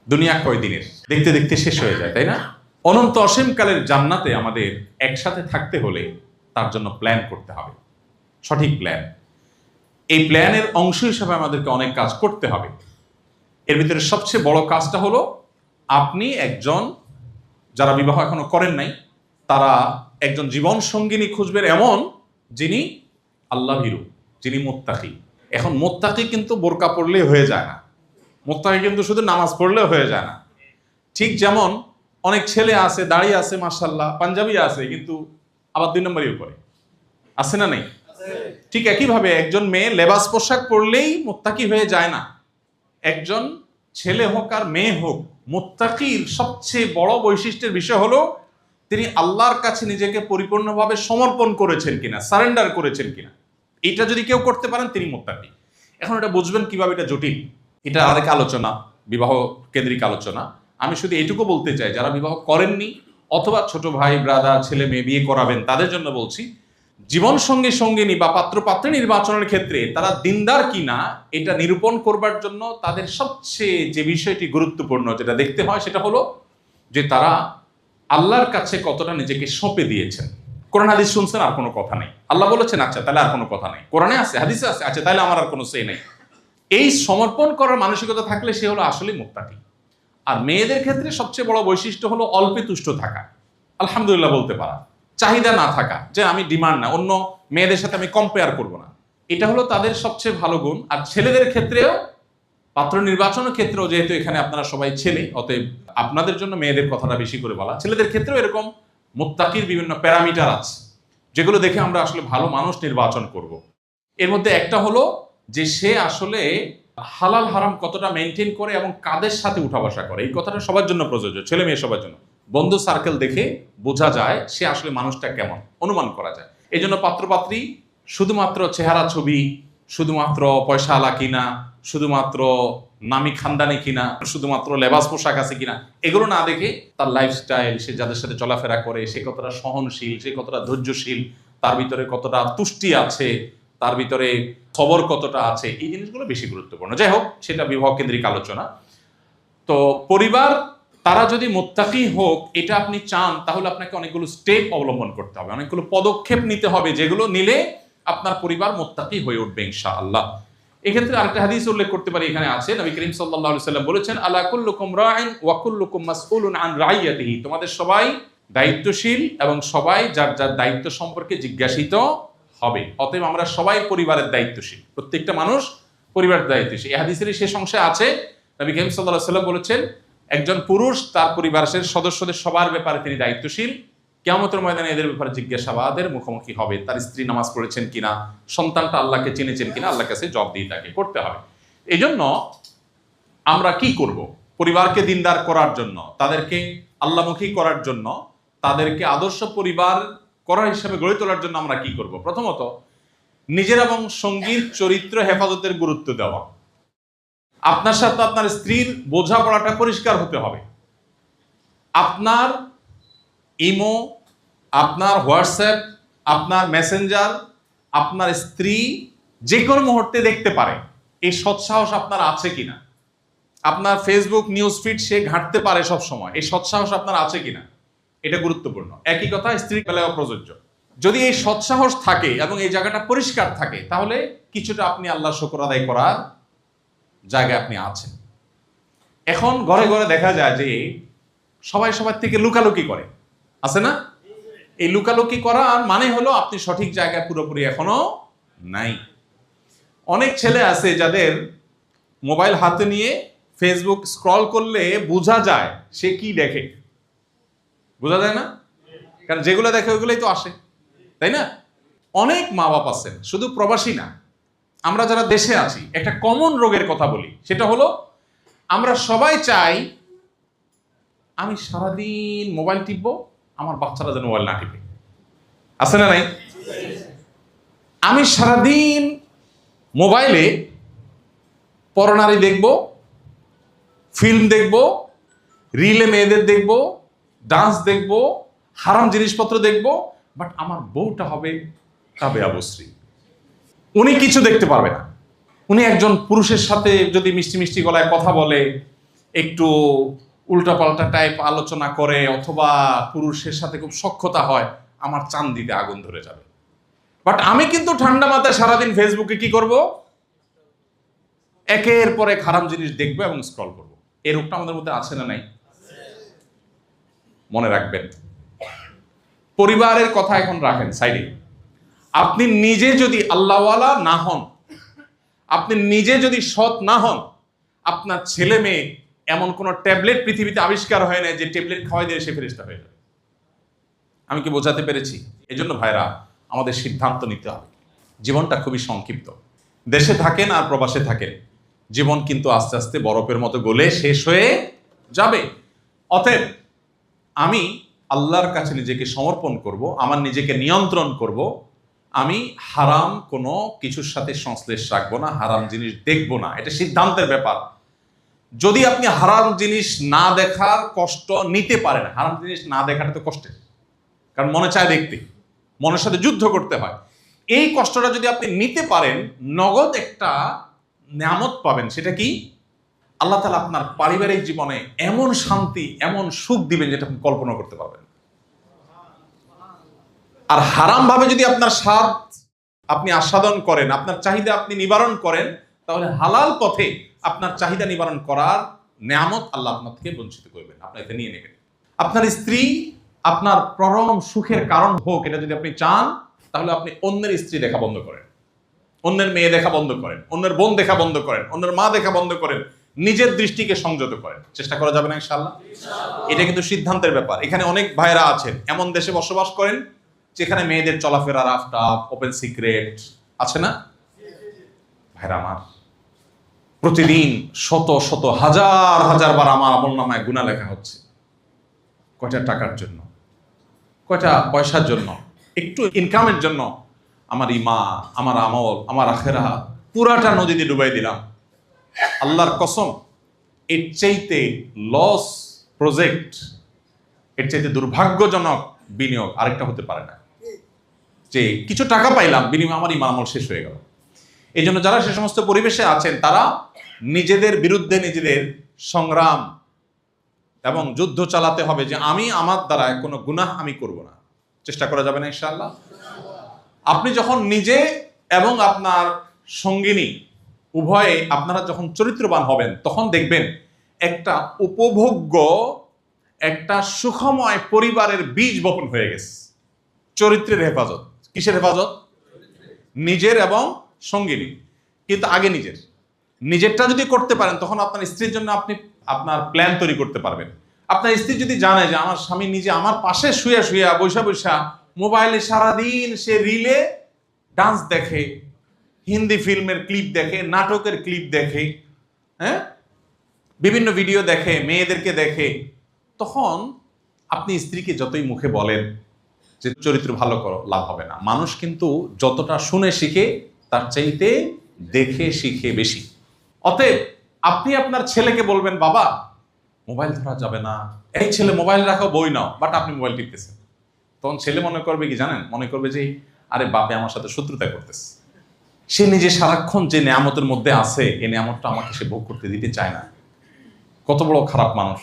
দুনিয়া কয়দিনের? দেখতে দেখতে শেষ হয়ে যায়, তাই না? অনন্ত অসীমকালের জান্নাতে আমাদের একসাথে থাকতে হলে তার জন্য প্ল্যান করতে হবে, সঠিক প্ল্যান। এই প্ল্যানের অংশ হিসেবে আমাদেরকে অনেক কাজ করতে হবে। এর ভিতরে সবচেয়ে বড় কাজটা হলো, আপনি একজন, যারা বিবাহ এখনো করেন নাই, তারা একজন জীবন সঙ্গিনী খুঁজবেন এমন যিনি আল্লাহ ভীরু, যিনি মুত্তাকি। এখন মুত্তাকি কিন্তু বোরকা পড়লে হয়ে যায় না, মুত্তাকি কিন্তু শুধু নামাজ পড়লে হয়ে যায় না। ঠিক যেমন অনেক ছেলে আছে, দাঁড়িয়ে আছে, মাশাআল্লাহ, পাঞ্জাবি আছে, কিন্তু আবার 2 নম্বরিও করে, আছে না নেই? ঠিক একইভাবে একজন মেয়ে লেবাস পোশাক পরলেই মুত্তাকি হয়ে যায় না। একজন ছেলে হোক আর মেয়ে হোক, মুত্তাকির সবচেয়ে বড় বৈশিষ্ট্যের বিষয় হলো তিনি আল্লাহর কাছে নিজেকে পরিপূর্ণভাবে সমর্পণ করেছেন কিনা, সারেন্ডার করেছেন কিনা। এটা যদি কেউ করতে পারেন তিনি মুত্তাকি। এখন এটা বুঝবেন কিভাবে? এটা জটিল, এটা আরেক আলোচনা, বিবাহ কেন্দ্রিক আলোচনা। আমি শুধু এইটুকু বলতে চাই, যারা বিবাহ করেননি অথবা ছোট ভাই ব্রাদার ছেলে মেয়ে বিয়ে করাবেন তাদের জন্য বলছি, জীবন সঙ্গী সঙ্গিনী বা পাত্র পাত্রী নির্বাচনের ক্ষেত্রে তারা দিনদার কিনা এটা নিরূপণ করবার জন্য তাদের সবচেয়ে যে বিষয়টি গুরুত্বপূর্ণ যেটা দেখতে হয় সেটা হলো যে তারা আল্লাহর কাছে কতটা নিজেকে সঁপে দিয়েছেন। কোরআন হাদিস শুনছেন, আর কোনো কথা নেই, আল্লাহ বলেছেন, আচ্ছা তাহলে আর কোনো কথা নেই, কোরআনে আছে, হাদিসে আছে, আচ্ছা তাহলে আমার আর কোনো সে নেই। এই সমর্পণ করার মানসিকতা থাকলে সে হলো আসলে মুত্তাকি। আর মেয়েদের ক্ষেত্রে সবচেয়ে বড় বৈশিষ্ট্য হলো অল্পে তুষ্ট থাকা, আলহামদুলিল্লাহ বলতে পারা, চাহিদা না থাকা, যে আমি ডিমান্ড না, অন্য মেয়েদের সাথে আমি কম্পেয়ার করব না, এটা হলো তাদের সবচেয়ে ভালো গুণ। আর ছেলেদের ক্ষেত্রেও, পাত্র নির্বাচনের ক্ষেত্রেও, যেহেতু এখানে আপনারা সবাই ছেলে, অতএব আপনাদের জন্য মেয়েদের কথাটা বেশি করে বলা, ছেলেদের ক্ষেত্রেও এরকম মুত্তাকির বিভিন্ন প্যারামিটার আছে যেগুলো দেখে আমরা আসলে ভালো মানুষ নির্বাচন করব। এর মধ্যে একটা হলো যে সে আসলে হালাল হারাম কতটা মেনটেন করে এবং কাদের সাথে উঠা বসা করে। এই কথাটা সবার জন্য প্রযোজ্য, ছেলে মেয়ে সবার জন্য। বন্ধু সার্কেল দেখে বোঝা যায় সে আসলে মানুষটা কেমন, অনুমান করা যায়। এই জন্য পাত্রপাত্রী শুধুমাত্র চেহারা ছবি, শুধুমাত্র পয়সা আলা কিনা, শুধুমাত্র নামি খানদানি কিনা, শুধুমাত্র লেবাস পোশাক আছে কিনা, এগুলো না দেখে তার লাইফস্টাইল, সে যাদের সাথে চলাফেরা করে সে কতটা সহনশীল, সে কতটা ধৈর্যশীল, তার ভিতরে কতটা তুষ্টি আছে, তার ভিতরে খবর কতটা আছে, এই জিনিসগুলো বেশি গুরুত্বপূর্ণ। যাই হোক, সেটা বিবাহ কেন্দ্রিক আলোচনা। তো পরিবার তারা যদি মুত্তাকি হোক এটা আপনি চান, তাহলে আপনাকে অনেকগুলো স্টেপ অবলম্বন করতে হবে, অনেকগুলো পদক্ষেপ নিতে হবে, যেগুলো নিলে আপনার পরিবার মুত্তাকি হয়ে উঠবে ইনশাআল্লাহ। এক্ষেত্রে আরেকটা হাদিস উল্লেখ করতে পারি, এখানে আছে, নবী করিম সাল্লাল্লাহু আলাইহি সাল্লাম বলেছেন, আলা কুল্লুকুম রাইন ওয়া কুল্লুকুম মাসউলুন আন রাইয়াতিহি, তোমাদের সবাই দায়িত্বশীল এবং সবাই যার যার দায়িত্ব সম্পর্কে জিজ্ঞাসিত হবে। অতএব আমরা সবাই পরিবারের দায়িত্বশীল, প্রত্যেকটা মানুষ পরিবারের দায়িত্বশীল। এই হাদিসের শেষ অংশে আছে, নবী করিম সাল্লাল্লাহু আলাইহি সাল্লাম বলেছেন, একজন পুরুষ তার পরিবারের সদস্যদের সবার ব্যাপারে তিনি দায়িত্বশীল। কিয়ামতের ময়দানে এদের ব্যাপারে জিজ্ঞাসাবাদের মুখোমুখি হবে। তার স্ত্রী নামাজ পড়েছেন কিনা, সন্তানটা আল্লাহকে চিনেছেন কিনা, আল্লাহর কাছে জবাবদিহি তাকে করতে হবে। এই জন্য আমরা কি করব? পরিবারকে দিনদার করার জন্য, তাদেরকে আল্লাহমুখী করার জন্য, তাদেরকে আদর্শ পরিবার করার হিসাবে গড়ে তোলার জন্য আমরা কি করব? প্রথমত, নিজের এবং সঙ্গীর চরিত্র হেফাজতের গুরুত্ব দেওয়া। আপনার সাথে আপনার স্ত্রীর বোঝাপড়াটা পরিষ্কার হতে হবে। আপনার ইমো, আপনার হোয়াটসঅ্যাপ, আপনার মেসেঞ্জার আপনার স্ত্রী যে কোনো মুহূর্তে দেখতে পারে, এই সৎসাহস আপনার আছে কিনা। আপনার ফেসবুক নিউজ ফিড সে ঘাঁটতে পারে সব সময়, এই সৎসাহস আপনার আছে কিনা, এটা গুরুত্বপূর্ণ। একই কথা স্ত্রীর বেলায়ও প্রযোজ্য। যদি এই সৎসাহস থাকে এবং এই জায়গাটা পরিষ্কার থাকে, তাহলে কিছুটা আপনি আল্লাহর শুকর আদায় করার জায়গায় আপনি আছেন। এখন ঘরে ঘরে দেখা যায় যে সবাই সবার থেকে লুকালুকি করে, আছে না? এই লুকালুকি করার মানে হলো আপনি সঠিক জায়গায় পুরোপুরি এখনো নাই। অনেক ছেলে আছে যাদের মোবাইল হাতে নিয়ে ফেসবুক স্ক্রল করলে বোঝা যায় সে কি দেখে, বোঝা যায় না? কারণ যেগুলো দেখে ওইগুলোই তো আসে, তাই না? অনেক মা বাপ আছেন, শুধু প্রবাসী না, আমরা যারা দেশে আছি, একটা কমন রোগের কথা বলি, সেটা হলো আমরা সবাই চাই আমি সারাদিন মোবাইল টিপবো, আমার বাচ্চারা যেন মোবাইল না টিপে। আছে না নাই? আমি সারাদিন মোবাইলে পরনারী দেখব, ফিল্ম দেখব, রিলে মেয়েদের দেখব, ডান্স দেখব, হারাম জিনিসপত্র দেখব, বাট আমার বউটা হবে কাবে আবশ্রী। উনি কিছু দেখতে পারবে না। উনি একজন পুরুষের সাথে যদি মিষ্টি মিষ্টি গলায় কথা বলে, একটু উল্টাপাল্টা টাইপ আলোচনা করে, অথবা পুরুষের সাথে খুব সখ্যতা হয়, আমার চান্দিতে আগুন ধরে যাবে। বাট আমি কিন্তু ঠান্ডা মাথায় সারাদিন ফেসবুকে কি করব? একের পর এক হারাম জিনিস দেখবো এবং স্ক্রল করব। এই রূপটা আমাদের মধ্যে আছে না নাই? মনে রাখবেন, পরিবারের কথা এখন রাখেন সাইডে। আপনি নিজে যদি আল্লাহওয়ালা না হন, আপনি নিজে যদি সৎ না হন, আপনার ছেলে মেয়ে এমন কোন ট্যাবলেট পৃথিবীতে আবিষ্কার হয় না যে ট্যাবলেট খাওয়াই দিয়ে সে ফেরেশতা হয়ে যাবে। আমি কি বোঝাতে পেরেছি? এই জন্য ভাইরা, আমাদের সিদ্ধান্ত নিতে হবে। জীবনটা খুবই সংক্ষিপ্ত। দেশে থাকেন আর প্রবাসে থাকেন, জীবন কিন্তু আস্তে আস্তে বরফের মতো গলে শেষ হয়ে যাবে। অতএব আমি আল্লাহর কাছে নিজেকে সমর্পণ করব, আমার নিজেকে নিয়ন্ত্রণ করব। আমি হারাম কোনো কিছুর সাথে সংশ্লেষ রাখবো না, হারাম জিনিস দেখবো না। এটা সিদ্ধান্তের ব্যাপার। যদি আপনি হারাম জিনিস না দেখার কষ্ট নিতে পারেন, হারাম জিনিস না দেখাটা তো কষ্টের, কারণ মনে চায় দেখতে, মনের সাথে যুদ্ধ করতে হয়। এই কষ্টটা যদি আপনি নিতে পারেন, নগদ একটা নিয়ামত পাবেন। সেটা কি? আল্লাহ তাআলা আপনার পারিবারিক জীবনে এমন শান্তি, এমন সুখ দিবেন যেটা আপনি কল্পনা করতে পারবেন। আর হারাম ভাবে যদি আপনার স্বাদ আপনি আস্বাদন করেন, আপনার চাহিদা আপনি নিবারণ করেন, তাহলে হালাল পথে আপনার চাহিদা নিবারণ করার নিয়ামত আল্লাহ আপনার থেকে বঞ্চিত করবেন, আপনি এটা নিয়ে নেবেন। আপনার স্ত্রী আপনার পরম সুখের কারণ হোক, এটা যদি আপনি চান, তাহলে আপনি অন্যের স্ত্রী দেখা বন্ধ করেন, অন্যের মেয়ে দেখা বন্ধ করেন, অন্যের বোন দেখা বন্ধ করেন, অন্যের মা দেখা বন্ধ করেন, নিজের দৃষ্টিকে সংযত করেন। চেষ্টা করা যাবে না ইনশাআল্লাহ? এটা কিন্তু সিদ্ধান্তের ব্যাপার। এখানে অনেক ভাইরা আছেন এমন দেশে বসবাস করেন যেখানে মেয়েদের চলাফেরা রাফটাপ, ওপেন সিক্রেট আছে না? ভাইরা আমার, প্রতিদিন শত শত হাজার হাজার বার আমার আমলনামায় গুনাহ লেখা হচ্ছে। কয়টা টাকার জন্য, কয়টা পয়সার জন্য, একটু ইনকামের জন্য আমার ঈমান, আমার আমল, আমার আখিরাত পুরাটা নদীতে ডুবাই দিলাম। আল্লাহর কসম, এর চাইতে লস প্রজেক্ট, এর চাইতে দুর্ভাগ্যজনক বিনিয়োগ আরেকটা হতে পারে না। যে কিছু টাকা পাইলাম, বিনিময়ে আমার ঈমান আমল শেষ হয়ে গেল। এই জন্য যারা সে সমস্ত পরিবেশে আছেন, তারা নিজেদের বিরুদ্ধে নিজেদের সংগ্রাম এবং যুদ্ধ চালাতে হবে যে আমি আমার দ্বারা কোনো গুনাহ আমি করব না। চেষ্টা করা যাবে না ইনশাআল্লাহ? আপনি যখন নিজে এবং আপনার সঙ্গিনী উভয়ে আপনারা যখন চরিত্রবান হবেন, তখন দেখবেন একটা উপভোগ্য, একটা সুখময় পরিবারের বীজ বপন হয়ে গেছে। চরিত্রের হেফাজত। কিসের হেফাজত? নিজের এবং সঙ্গিনী। কিন্তু আগে নিজেরটা যদি করতে পারেন, তখন আপনার স্ত্রীর জন্য আপনি আপনার প্ল্যান তৈরি করতে পারবেন। আপনার স্ত্রী যদি জানে যে আমার স্বামী নিজে আমার পাশে শুয়ে শুয়ে বৈশা বৈশা মোবাইলে সারাদিন সে রিলে ডান্স দেখে, হিন্দি ফিল্মের ক্লিপ দেখে, নাটকের ক্লিপ দেখে, হ্যাঁ, বিভিন্ন ভিডিও দেখে, মেয়েদেরকে দেখে, তখন আপনি স্ত্রীকে যতই মুখে বলেন যে চরিত্র ভালো করো, লাভ হবে না। মানুষ কিন্তু যতটা শুনে শিখে, তার চাইতে দেখে শিখে বেশি। অতএব আপনি আপনার ছেলেকে বলবেন, বাবা মোবাইল ধরা যাবে না, এই ছেলে মোবাইল রাখো, বই নাও, বাট আপনি মোবাইল টিপতেছেন। তখন ছেলে মনে করবে কি জানেন? মনে করবে যে আরে বাপে আমার সাথে শত্রুতা করতেছে। সে নিজে সারাক্ষণ যে নিয়ামতের মধ্যে আছে, এই নিয়ামতটা আমাকে সে ভোগ করতে দিতে চায় না। কত বড় খারাপ মানুষ!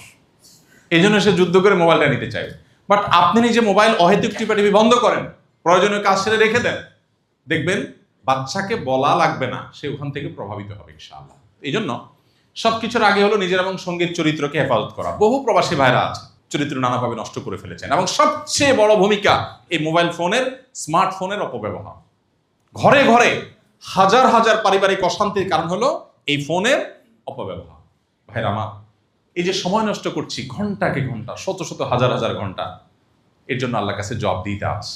এই জন্য সে যুদ্ধ করে মোবাইলটা নিতে চায়। বাট আপনি নিজে মোবাইল অহেতুক টিপাটিপি বন্ধ করেন, প্রয়োজনীয় কাজ সেরে রেখে দেন, দেখবেন বাচ্চাকে বলা লাগবে না, সে ওখান থেকে প্রভাবিত হবে ইনশাআল্লাহ। এই জন্য সবকিছুর আগে হলো নিজের এবং সঙ্গীর চরিত্রকে হেফাজত করা। বহু প্রবাসী ভাইরা আছে চরিত্র নানাভাবে নষ্ট করে ফেলেছেন, এবং সবচেয়ে বড় ভূমিকা এই মোবাইল ফোনের, স্মার্টফোনের অপব্যবহার। ঘরে ঘরে হাজার হাজার পারিবারিক অশান্তির কারণ হলো এই ফোনের অপব্যবহার। ভাইরা আমার, এই যে সময় নষ্ট করছি ঘন্টাকে ঘন্টা, শত শত হাজার হাজার ঘন্টা, এর জন্য আল্লাহর কাছে জবাব দিতে আছে।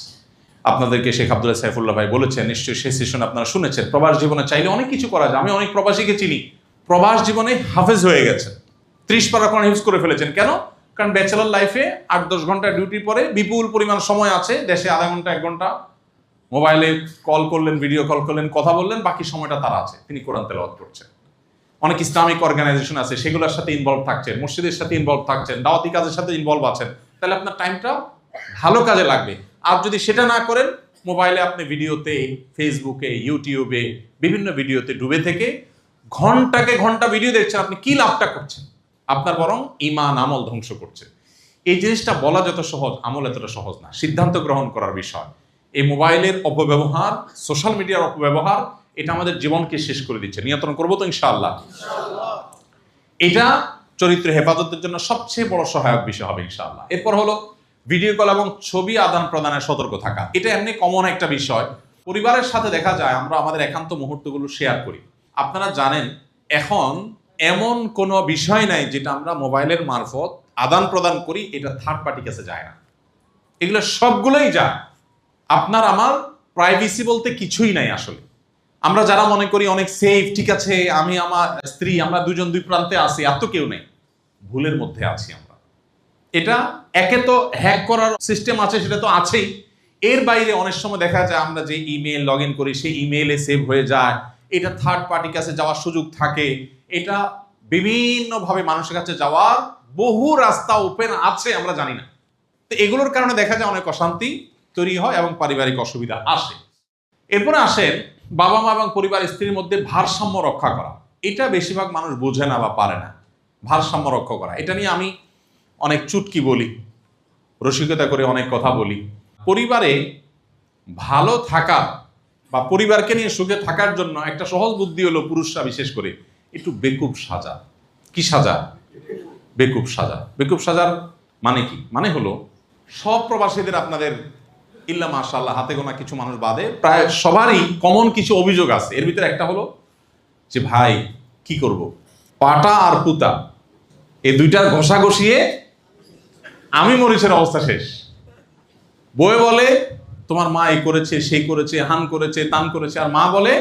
আপনাদেরকে শেখ আব্দুল্লাহ সাইফুল্লাহ ভাই বলেছেন, নিশ্চয়ই সেই সেশন আপনারা শুনেছেন, প্রবাস জীবনে চাইলে অনেক কিছু করা যায়। আমি অনেক প্রবাসীকে চিনি, প্রবাস জীবনে হাফেজ হয়ে গেছে, 30 পারা কোরআন হিফজ করে ফেলেছেন। কেন? কারণ ব্যাচেলর লাইফে 8-10 ঘন্টা ডিউটি পরে বিপুল পরিমাণ সময় আছে, দেশে আধা ঘন্টা 1 ঘন্টা মোবাইলে কল করলেন, ভিডিও কল করলেন, কথা বললেন, বাকি সময়টা তার আছে, তিনি কোরআন তেলাওয়াত করছেন। অনেক ইসলামিক অর্গানাইজেশন আছে, সেগুলোর সাথে ইনভলভ থাকছেন, মসজিদের সাথে ইনভলভ থাকছেন, দাওয়াতি কাজের সাথে ইনভলভ আছেন, তাহলে আপনার টাইমটা ভালো কাজে লাগবে। আর যদি সেটা না করেন, মোবাইলে আপনি ভিডিওতে, ফেসবুকে, ইউটিউবে বিভিন্ন ভিডিওতে ডুবে থেকে ঘন্টাকে ঘন্টা ভিডিও দেখছেন, আপনি কি লাভটা করছেন? আপনার বরং ঈমান আমল ধ্বংস করছে। এই জিনিসটা বলা যত সহজ, আমল এতটা সহজ না, সিদ্ধান্ত গ্রহণ করার বিষয়। এই মোবাইলের অপব্যবহার, সোশ্যাল মিডিয়ার অপব্যবহার, এটা আমাদের জীবনকে শেষ করে দিচ্ছে। নিয়ন্ত্রণ করবো তো ইনশাআল্লাহ। এটা চরিত্র হেফাজতের জন্য সবচেয়ে বড় সহায়ক বিষয় হবে ইনশাআল্লাহ। এরপর হলো ভিডিও কল এবং ছবি আদান প্রদানে সতর্ক থাকা। এটা এমনি কমন একটা বিষয়। পরিবারের সাথে দেখা যায় আমরা আমাদের একান্ত মুহূর্তগুলো শেয়ার করি। আপনারা জানেন এখন এমন কোনো বিষয় নাই যেটা আমরা মোবাইলের মারফত আদান প্রদান করি এটা থার্ড পার্টি কাছে যায় না। এগুলো সবগুলোই যায়। আপনার আমার প্রাইভেসি বলতে কিছুই নাই আসলে। আমরা যারা মনে করি অনেক সেফ, ঠিক আছে, আমি আমার স্ত্রী, আমরা দুজন দুই প্রান্তে আছি, এত কেউ নেই, ভুলের মধ্যে আছি আমরা। এটা একে তো হ্যাক করার সিস্টেম আছে, সেটা তো আছেই। এর বাইরে অনেক সময় দেখা যায় আমরা যে ইমেল লগ ইন করি সেই ইমেইলে সেভ হয়ে যায়, এটা থার্ড পার্টির কাছে যাওয়ার সুযোগ থাকে। এটা বিভিন্নভাবে মানুষের কাছে যাওয়ার বহু রাস্তা ওপেন আছে, আমরা জানি না। তো এগুলোর কারণে দেখা যায় অনেক অশান্তি তৈরি হয় এবং পারিবারিক অসুবিধা আসে। এরপরে আসেন বাবা মা এবং পরিবার স্ত্রীর মধ্যে ভারসাম্য রক্ষা করা। এটা বেশিরভাগ মানুষ বোঝে না বা পারে না। ভারসাম্য রক্ষা করা, এটা নিয়ে আমি অনেক চুটকি বলি, রসিকতা করে অনেক কথা বলি। পরিবারে ভালো থাকা বা পরিবারকে নিয়ে সুখে থাকার জন্য একটা সহজ বুদ্ধি হলো, পুরুষরা বিশেষ করে একটু বেকুব সাজা। কি সাজা? বেকুব সাজা। বেকুব সাজার মানে কি? মানে হলো সব প্রবাসীদের, আপনাদের ইল্লা মাশাআল্লাহ হাতে গোনা কিছু মানুষ বাদে প্রায় সবারই কমন কিছু অভিযোগ আছে। এর ভিতরে একটা হলো যে ভাই কি করব, পাটা আর পুতা এই দুইটার ঘষা ঘষিয়ে আমি মরিচের অবস্থা শেষ। বউ বলে তোমার মা এই করেছে, সেই করেছে, হান করেছে, তান করেছে, আর মা বলে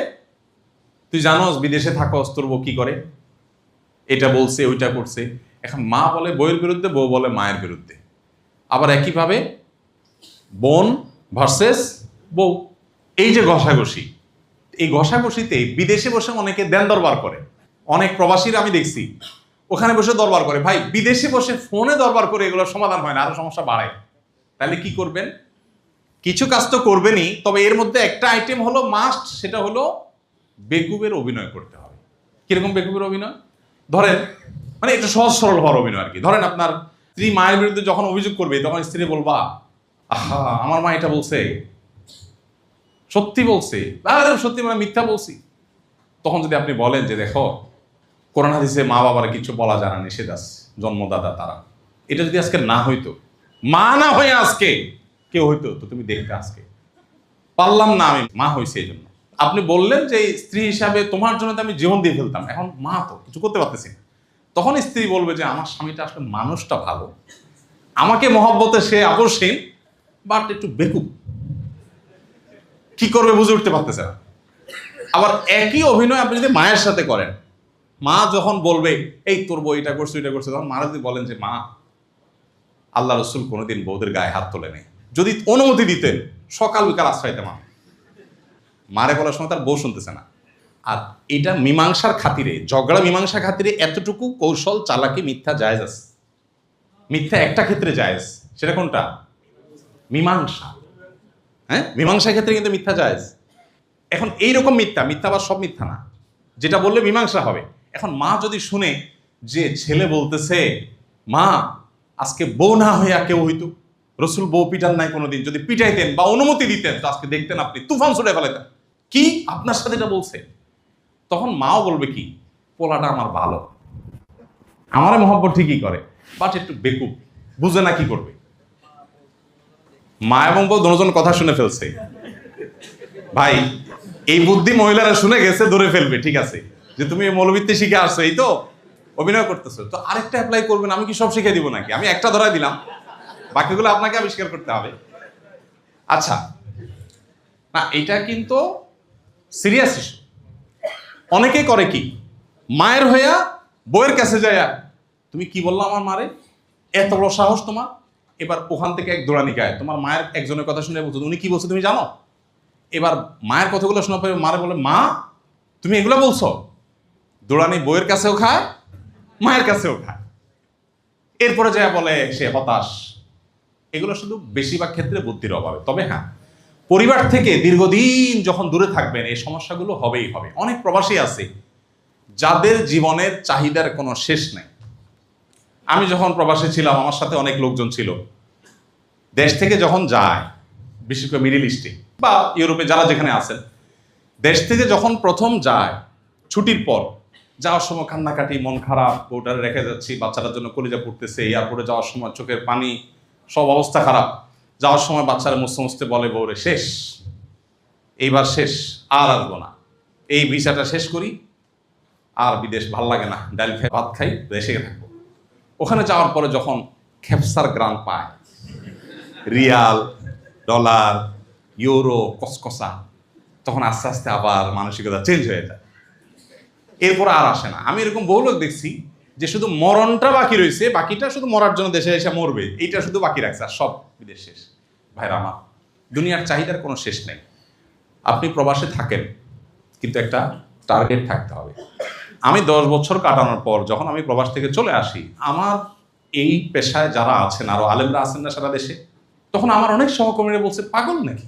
তুই জানোস বিদেশে থাকস, তোর বউ কি করে, এটা বলছে, ওইটা করছে। এখন মা বলে বউয়ের বিরুদ্ধে, বউ বলে মায়ের বিরুদ্ধে। আবার একইভাবে বোন ভার্সেস বউ। এই যে ঘষাঘষি, এই ঘষাঘষিতে বিদেশে বসে অনেকে দেন দরবার করে। অনেক প্রবাসীরা আমি দেখছি ওখানে বসে দরবার করে। ভাই বিদেশে বসে ফোনে দরবার করে এগুলোর সমাধান হয় না, আরো সমস্যা বাড়ে। তাহলে কি করবেন? কিছু কাজ তো করবেনই, তবে এর মধ্যে একটা আইটেম হলো মাস্ট, সেটা হলো বেকুবের অভিনয় করতে হবে। কিরকম বেকুবের অভিনয়? ধরেন, মানে একটু সহজ সরল হওয়ার অভিনয় আর কি। ধরেন আপনার স্ত্রী মায়ের বিরুদ্ধে যখন অভিযোগ করবে, তখন স্ত্রী বলবা আহা আমার মা এটা বলছে, সত্যি বলছে, সত্যি মানে মিথ্যা বলছি। তখন যদি আপনি বলেন যে দেখো কোরআন হাদিসে মা বাবার কিছু বলা জানা নিষেধ আছে, জন্মদাতা তারা, এটা যদি আজকে না হইতো, মা না হয়ে আজকে কেউ হইতো, তো তুমি দেখতে আজকে পারলাম না, আমি মা হয়েছে এই জন্য। আপনি বললেন যে স্ত্রী হিসাবে তোমার জন্য তো আমি জীবন দিয়ে ফেলতাম, এখন মা তো কিছু করতে পারতেছি না। তখন স্ত্রী বলবে যে আমার স্বামীটা আসলে মানুষটা ভালো, আমাকে মহব্বতে সে আকর্ষণ, বাট একটু বেকুব, কি করবে বুঝে উঠতে পারতেছে না। আবার একই অভিনয় আপনি যদি মায়ের সাথে করেন, মা যখন বলবে এই তোর বউ এটা করছে ওইটা করছে, তখন মারা যদি বলেন যে মা আল্লাহ রসুল কোনোদিন বউদের গায়ে হাত তোলে নেই, যদি অনুমতি দিতেন সকাল বিকাল আশ্রয়তাম। মারে বলার সময় তার বউ শুনতেছে না। আর এটা মীমাংসার খাতিরে, ঝগড়া মীমাংসা খাতিরে এতটুকু কৌশল, চালাকি, মিথ্যা জায়েজ আছে। মিথ্যা একটা ক্ষেত্রে জায়েজ, সেটা কোনটা? মীমাংসা। হ্যাঁ, মীমাংসার ক্ষেত্রে কিন্তু মিথ্যা জায়েজ। এখন এইরকম মিথ্যা, মিথ্যা আবার সব মিথ্যা না, যেটা বললে মীমাংসা হবে। এখন মা যদি শুনে যে ছেলে বলতেছে মা আজকে বউ না হইয়া কেউ হইতো, রসুল বউ পিটান নাই কোনোদিন, যদি পিটাইতেন বা অনুমতি দিতেন তো আজকে দেখতেন আপনি তুফান ছুটে ফেলাইতেন, কি আপনার সাথে এটা বলছে। তখন মাও বলবে কি পোলাটা আমার ভালো, আমারে মহব্বত ঠিকই করে, বাট একটু বেকুব, বুঝে না কি করবে। মা এবং বউ দুজন কথা শুনে ফেলছে, ভাই এই বুদ্ধি মহিলারা শুনে গেছে, ধরে ফেলবে, ঠিক আছে যে তুমি মৌলবীতে শিখে আসছো, এই তো অভিনয় করতেছো, তো আরেকটা অ্যাপ্লাই করবেন, আমি কি সব শিখে দিব নাকি? আমি একটা ধরাই দিলাম, বাকিগুলো আপনাকে আবিষ্কার করতে হবে। আচ্ছা না, এটা কিন্তু সিরিয়াস ইস্যু। অনেকে করে কি, মায়ের হইয়া বউয়ের কাছে যায় তুমি কি বললো আমার মারে, এত বড় সাহস তোমার। এবার ওখান থেকে এক দৌড়ানি গায়, তোমার মায়ের একজনের কথা শুনে বলছো, উনি কি বলছো তুমি জানো? এবার মায়ের কথাগুলো শোনার পরে মারে বলে, মা তুমি এগুলো বলছো? দৌড়ানি বইয়ের কাছেও খায়, মায়ের কাছেও খায়। এরপরে যা বলে সে হতাশ। এগুলো শুধু বেশিরভাগ ক্ষেত্রে বুদ্ধির অভাবে। তবে হ্যাঁ, পরিবার থেকে দীর্ঘদিন যখন দূরে থাকবেন এই সমস্যাগুলো হবেই হবে। অনেক প্রবাসী আছে যাদের জীবনের চাহিদার কোনো শেষ নেই। আমি যখন প্রবাসী ছিলাম আমার সাথে অনেক লোকজন ছিল, দেশ থেকে যখন যায়, বিশেষ করে মিডল ইস্টে বা ইউরোপে যারা যেখানে আছেন, দেশ থেকে যখন প্রথম যায় ছুটির পর, যাওয়ার সময় কান্নাকাটি, মন খারাপ, বউটারে রেখে যাচ্ছি, বাচ্চাটার জন্য কলিজা পড়তেছে, এয়ারপোর্টে যাওয়ার সময় চোখের পানি, সব অবস্থা খারাপ। যাওয়ার সময় বাচ্চারা মুছতে মুছতে বলে বউরে, শেষ, এইবার শেষ, আর আসবো না, এই ভিসাটা শেষ করি, আর বিদেশ ভাল লাগে না, ডাল খাই ভাত খাই, দেশে থাকবো। ওখানে যাওয়ার পরে যখন খেপসার গ্রাম পায়, রিয়াল, ডলার, ইউরো, কসকসা, তখন আস্তে আস্তে আবার মানসিকতা চেঞ্জ হয়ে যায়। এরপর আর আসে না। আমি এরকম বহু লোক দেখছি যে শুধু মরণটা বাকি রয়েছে, বাকিটা শুধু মরার জন্য দেশে এসে মরবে, এইটা শুধু বাকি রাখছে, আর সব বিদেশ শেষ। ভাইরা আমার, দুনিয়ার চাহিদার কোনো শেষ নেই। আপনি প্রবাসে থাকেন, কিন্তু একটা টার্গেট থাকতে হবে। আমি 10 বছর কাটানোর পর যখন আমি প্রবাস থেকে চলে আসি, আমার এই পেশায় যারা আছেন, আরো আলেমরা আছেন না সারা দেশে, তখন আমার অনেক সহকর্মীরা বলছে, পাগল নাকি,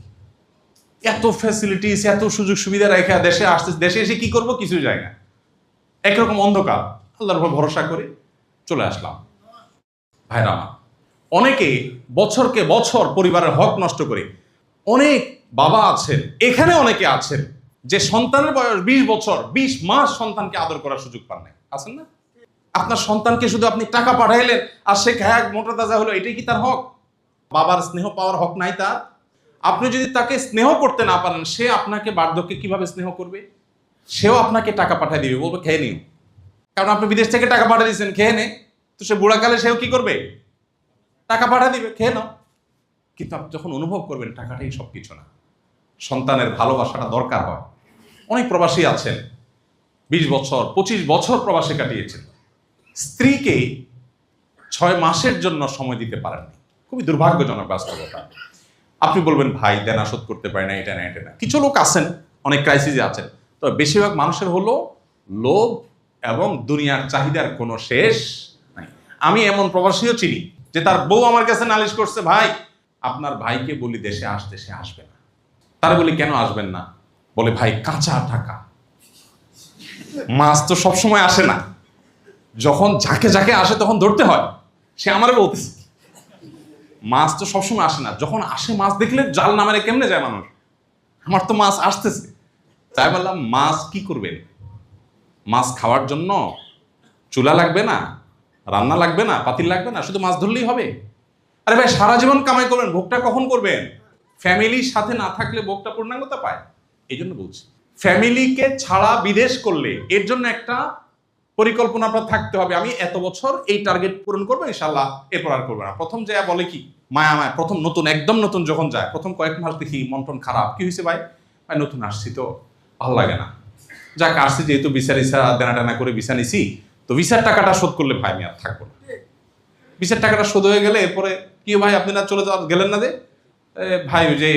এত ফ্যাসিলিটিস, এত সুযোগ সুবিধা রেখে দেশে আসতে, দেশে এসে কি করবো, কিছু যায় না, একরকম অন্ধকার। আল্লাহর উপর ভরসা করে চলে আসলাম। ভাইরা আমার, অনেকে বছরকে বছর পরিবারের হক নষ্ট করে, অনেক বাবা আছেন, এখানে অনেকে আছেন যে সন্তানের বয়স 20 বছর, 20 মাস সন্তানকে আদর করার সুযোগ পান নাই। আছেন না? আপনার সন্তানকে শুধু আপনি টাকা পাঠাইলেন আর সে খায় মোটা তাজা হলো, এটাই কি তার হক? বাবার স্নেহ পাওয়ার হক নাই তার? আপনি যদি তাকে স্নেহ করতে না পারেন, সে আপনাকে বার্ধক্যে কিভাবে স্নেহ করবে? সেও আপনাকে টাকা পাঠিয়ে দিবে, বলবে খেয়ে নিও, কারণ আপনি বিদেশ থেকে টাকা পাঠিয়ে দিয়েছেন, খেয়ে নে। তো সে বুড়াকালে সেও কি করবে? টাকা পাঠিয়ে দিবে, খেয়ে নাও। কিন্তু আপনি যখন অনুভব করবেন টাকাটাই সবকিছু না, সন্তানের ভালোবাসাটা দরকার হয়। অনেক প্রবাসী আছেন 20 বছর 25 বছর প্রবাসে কাটিয়েছেন, স্ত্রীকে 6 মাসের জন্য সময় দিতে পারেননি। খুবই দুর্ভাগ্যজনক বাস্তবতা। আপনি বলবেন ভাই দেনা শোধ করতে পারে না, এটা না এটা না। কিছু লোক আছেন অনেক ক্রাইসিসে আছেন, তবে বেশিরভাগ মানুষের হলো লোভ এবং দুনিয়ার চাহিদার কোনো শেষ নাই। আমি এমন প্রবাসীও চিনি যে তার বউ আমার কাছে নালিশ করছে, ভাই আপনার ভাইকে বলি দেশে আসতে, সে আসবে না। তার বলি কেন আসবেন না? বলে ভাই কাঁচা টাকা, মাছ তো সবসময় আসে না, যখন যাকে যাকে আসে তখন ধরতে হয়। সে আমারে বলতেছে মাছ তো সবসময় আসে না, যখন আসে মাছ দেখলে জাল নামারে কেমনে যায় মানুষ, আমার তো মাছ আসতেছে। তাই বললাম মাছ কি করবেন? মাছ খাওয়ার জন্য চুলা লাগবে না, রান্না লাগবে না, পাতিল লাগবে না, শুধু মাছ ধরলেই হবে। আরে ভাই সারা জীবন কামাই করবেন, ভোগটা কখন করবেন? ফ্যামিলির সাথে না থাকলে ভোগটা পূর্ণাঙ্গতা পায়। এই জন্য বলছি, ফ্যামিলিকে ছাড়া বিদেশ করলে এর জন্য একটা পরিকল্পনা আপনার থাকতে হবে। আমি এত বছর এই টার্গেট পূরণ করবো, ইনশাল্লাহ এরপর আর করবো না। প্রথম যায় বলে কি মায়া মায়া, প্রথম নতুন, একদম নতুন যখন যায়, প্রথম কয়েক মাস দেখি মন টন খারাপ, কি হয়েছে ভাই? ভাই নতুন আসছি তো ভালো লাগে না, যাক আসছি যেহেতু ভিসা দেনা টানা করে ভিসা নিছি, তো ভিসার টাকাটা শোধ করলে ভাই আমি আর থাকবো না। ভিসার টাকাটা শোধ হয়ে গেলে এরপরে কি ভাই আপনি না চলে গেলেন না যে? ভাই ওই যে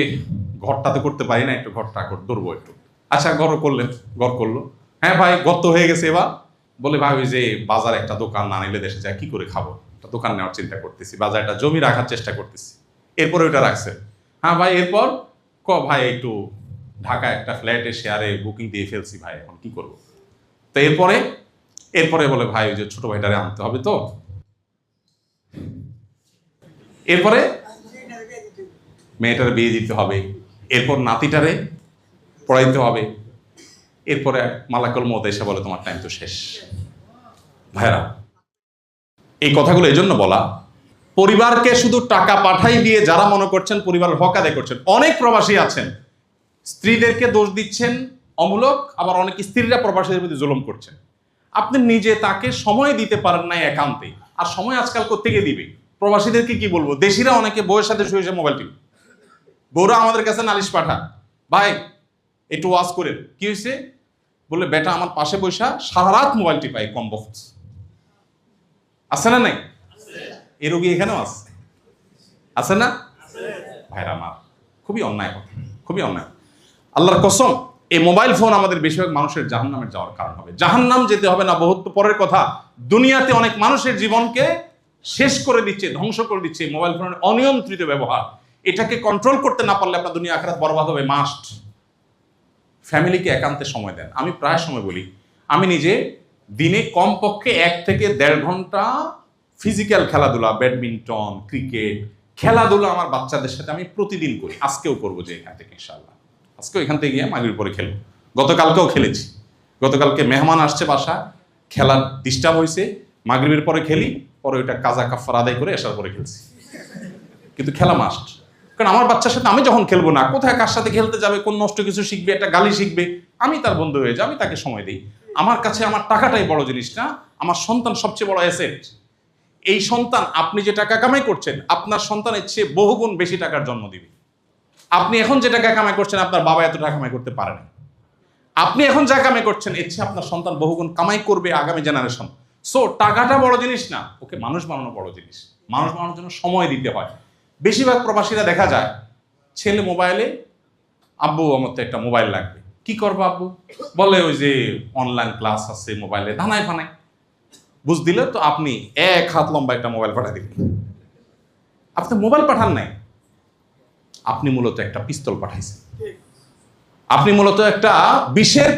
ঘরটাতে করতে পারি না, একটু ঘরটা ধরবো একটু। আচ্ছা ঘর করলেন, ঘর করলো, হ্যাঁ ভাই ঘর তো হয়ে গেছে। এবার বলে ভাই ওই যে বাজার একটা দোকান না নিলে দেশে যায় কি করে খাবো, একটা দোকান নেওয়ার চিন্তা করতেছি, বাজার একটা জমি রাখার চেষ্টা করতেছি। এরপরে ওইটা রাখছে, হ্যাঁ ভাই এরপর ভাই একটু ঢাকায় একটা ফ্ল্যাটে শেয়ারে বুকিং দিয়ে ফেলছি ভাই, এখন কি করবো? তো এরপরে বলে ভাই ওই যে ছোট ভাইটারে আনতে হবে, তো এরপরে মেয়েটার বিয়ে দিতে হবে, এরপর নাতিটারে পড়াইতে হবে, এরপরে মালাকুল মউত এসে বলে তোমার টাইম তো শেষ। ভাইরা এই কথাগুলো এই জন্য বলা, পরিবারকে শুধু টাকা পাঠাই দিয়ে যারা মনে করছেন পরিবারের হক আদায় করছেন, অনেক প্রবাসী আছেন স্ত্রীদেরকে দোষ দিচ্ছেন অমূলক, আবার অনেক স্ত্রীরা প্রবাসীদের প্রতি জুলুম করছেন। আপনি নিজে তাকে সময় দিতে পারেন না একান্তে, আর সময় আজকাল কোত্থেকে দিবে? প্রবাসীদেরকে কি বলবো, দেশিরা অনেকে বউয়ের সাথে শুয়ে শুয়ে মোবাইল টিভি, বউরা আমাদের কাছে নালিশ পাঠা, ভাই একটু ওয়াজ করেন, কি হয়েছে? বলে বেটা আমার পাশে বৈশা সারা রাত মোবাইল টিপাই, কম বক্স আছে না নাই? এই রোগী এখানেও আছে না ভাইরা আমার? খুবই অন্যায় কথা, খুবই অন্যায়। আল্লাহর কসম, এই মোবাইল ফোন আমাদের বেশিরভাগ মানুষের জাহান্নামের যাওয়ার কারণ হবে। জাহান্নাম যেতে হবে না বহুত পরের কথা, দুনিয়াতে অনেক মানুষের জীবনকে শেষ করে দিচ্ছে, ধ্বংস করে দিচ্ছে মোবাইল ফোনের অনিয়ন্ত্রিত ব্যবহার। এটাকে কন্ট্রোল করতে না পারলে আপনার দুনিয়া আখিরাত বরবাদ হবে। মাস্ট ফ্যামিলিকে একান্তে সময় দেন। আমি প্রায় সময় বলি, আমি নিজে দিনে কমপক্ষে 1 থেকে 1.5 ঘন্টা ফিজিক্যাল খেলাধুলা, ব্যাডমিন্টন, ক্রিকেট খেলাধুলা আমার বাচ্চাদের সাথে আমি প্রতিদিন করি। আজকেও করবো, যে এখান থেকে ইনশাআল্লাহ আজকেও এখান থেকে গিয়ে মাগরিবের পরে খেলবো। গতকালকেও খেলেছি। গতকালকে মেহমান আসছে বাসা, খেলার ডিস্টার্ব হয়েছে, মাগরিবের পরে খেলি, পরে ওইটা কাজা কাফার আদায় করে আসার পরে খেলছি। কিন্তু খেলা মাস্ট, কারণ আমার বাচ্চার সাথে আমি যখন খেলবো না, কোথায় কার সাথে খেলতে যাবে, কোন নষ্ট কিছু শিখবে, একটা গালি শিখবে, আমি তার বন্ধু হয়ে যাই, আমি তাকে সময় দিই। আমার কাছে আমার টাকাটাই বড় জিনিস না, আমার সন্তান সবচেয়ে বড় অ্যাসেট। এই সন্তান, আপনি যে টাকা কামাই করছেন, আপনার সন্তানের চেয়ে বহুগুণ বেশি টাকার জন্ম দিবে। আপনি এখন যে টাকা কামাই করছেন, আপনার বাবা এত টাকা কামাই করতে পারে না। আপনি এখন যা কামাই করছেন, এর চেয়ে আপনার সন্তান বহুগুণ কামাই করবে আগামী জেনারেশন। সো টাকাটা বড় জিনিস না, ওকে মানুষ বানানো বড় জিনিস। মানুষ বানানোর জন্য সময় দিতে হয়। বেশিরভাগ প্রবাসীরা দেখা যায়, ছেলে মোবাইলে, আব্বু আমার তো একটা মোবাইল লাগবে। কি করবো আব্বু? বলে ওই যে অনলাইন ক্লাস আছে মোবাইলে, ধানায় ফানায়। বুঝ দিলে তো আপনি 1 হাত লম্বা একটা মোবাইল পাঠা দিবেন। আপনি মোবাইল পাঠান নাই, আপনি মূলত একটা পিস্তল পাঠাইছেন, আপনি মূলত একটা বিষের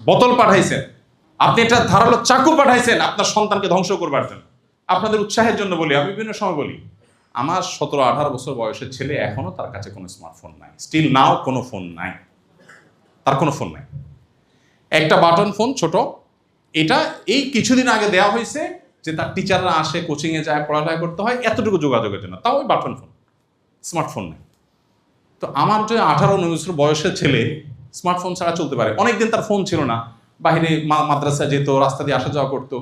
বোতল পাঠাইছেন, আপনি একটা ধারালো চাকু পাঠাইছেন আপনার সন্তানকে ধ্বংস করবার জন্য। আপনাদের উৎসাহের জন্য বলি, আমি বিভিন্ন সময় বলি, আমার 17-18 বছর বয়সের ছেলে, এখনো তার কাছে কোনো স্মার্টফোন নাই। স্টিল নাও কোনো ফোন নাই, তার কোনো ফোন নাই। একটা বাটন ফোন ছোট, এটা এই কিছুদিন আগে দেওয়া হয়েছে যে তার টিচাররা আসে, কোচিংয়ে যায়, পড়ালেখা করতে হয়, এতটুকু যোগাযোগের জন্য, তাও ওই বাটন ফোন, স্মার্টফোন নেই। তো আমার যে 18-19 বছর বয়সের ছেলে স্মার্টফোন ছাড়া চলতে পারে। অনেকদিন তার ফোন ছিল না, বাইরে মাদ্রাসা যেত, রাস্তা দিয়ে আসা যাওয়া করতো।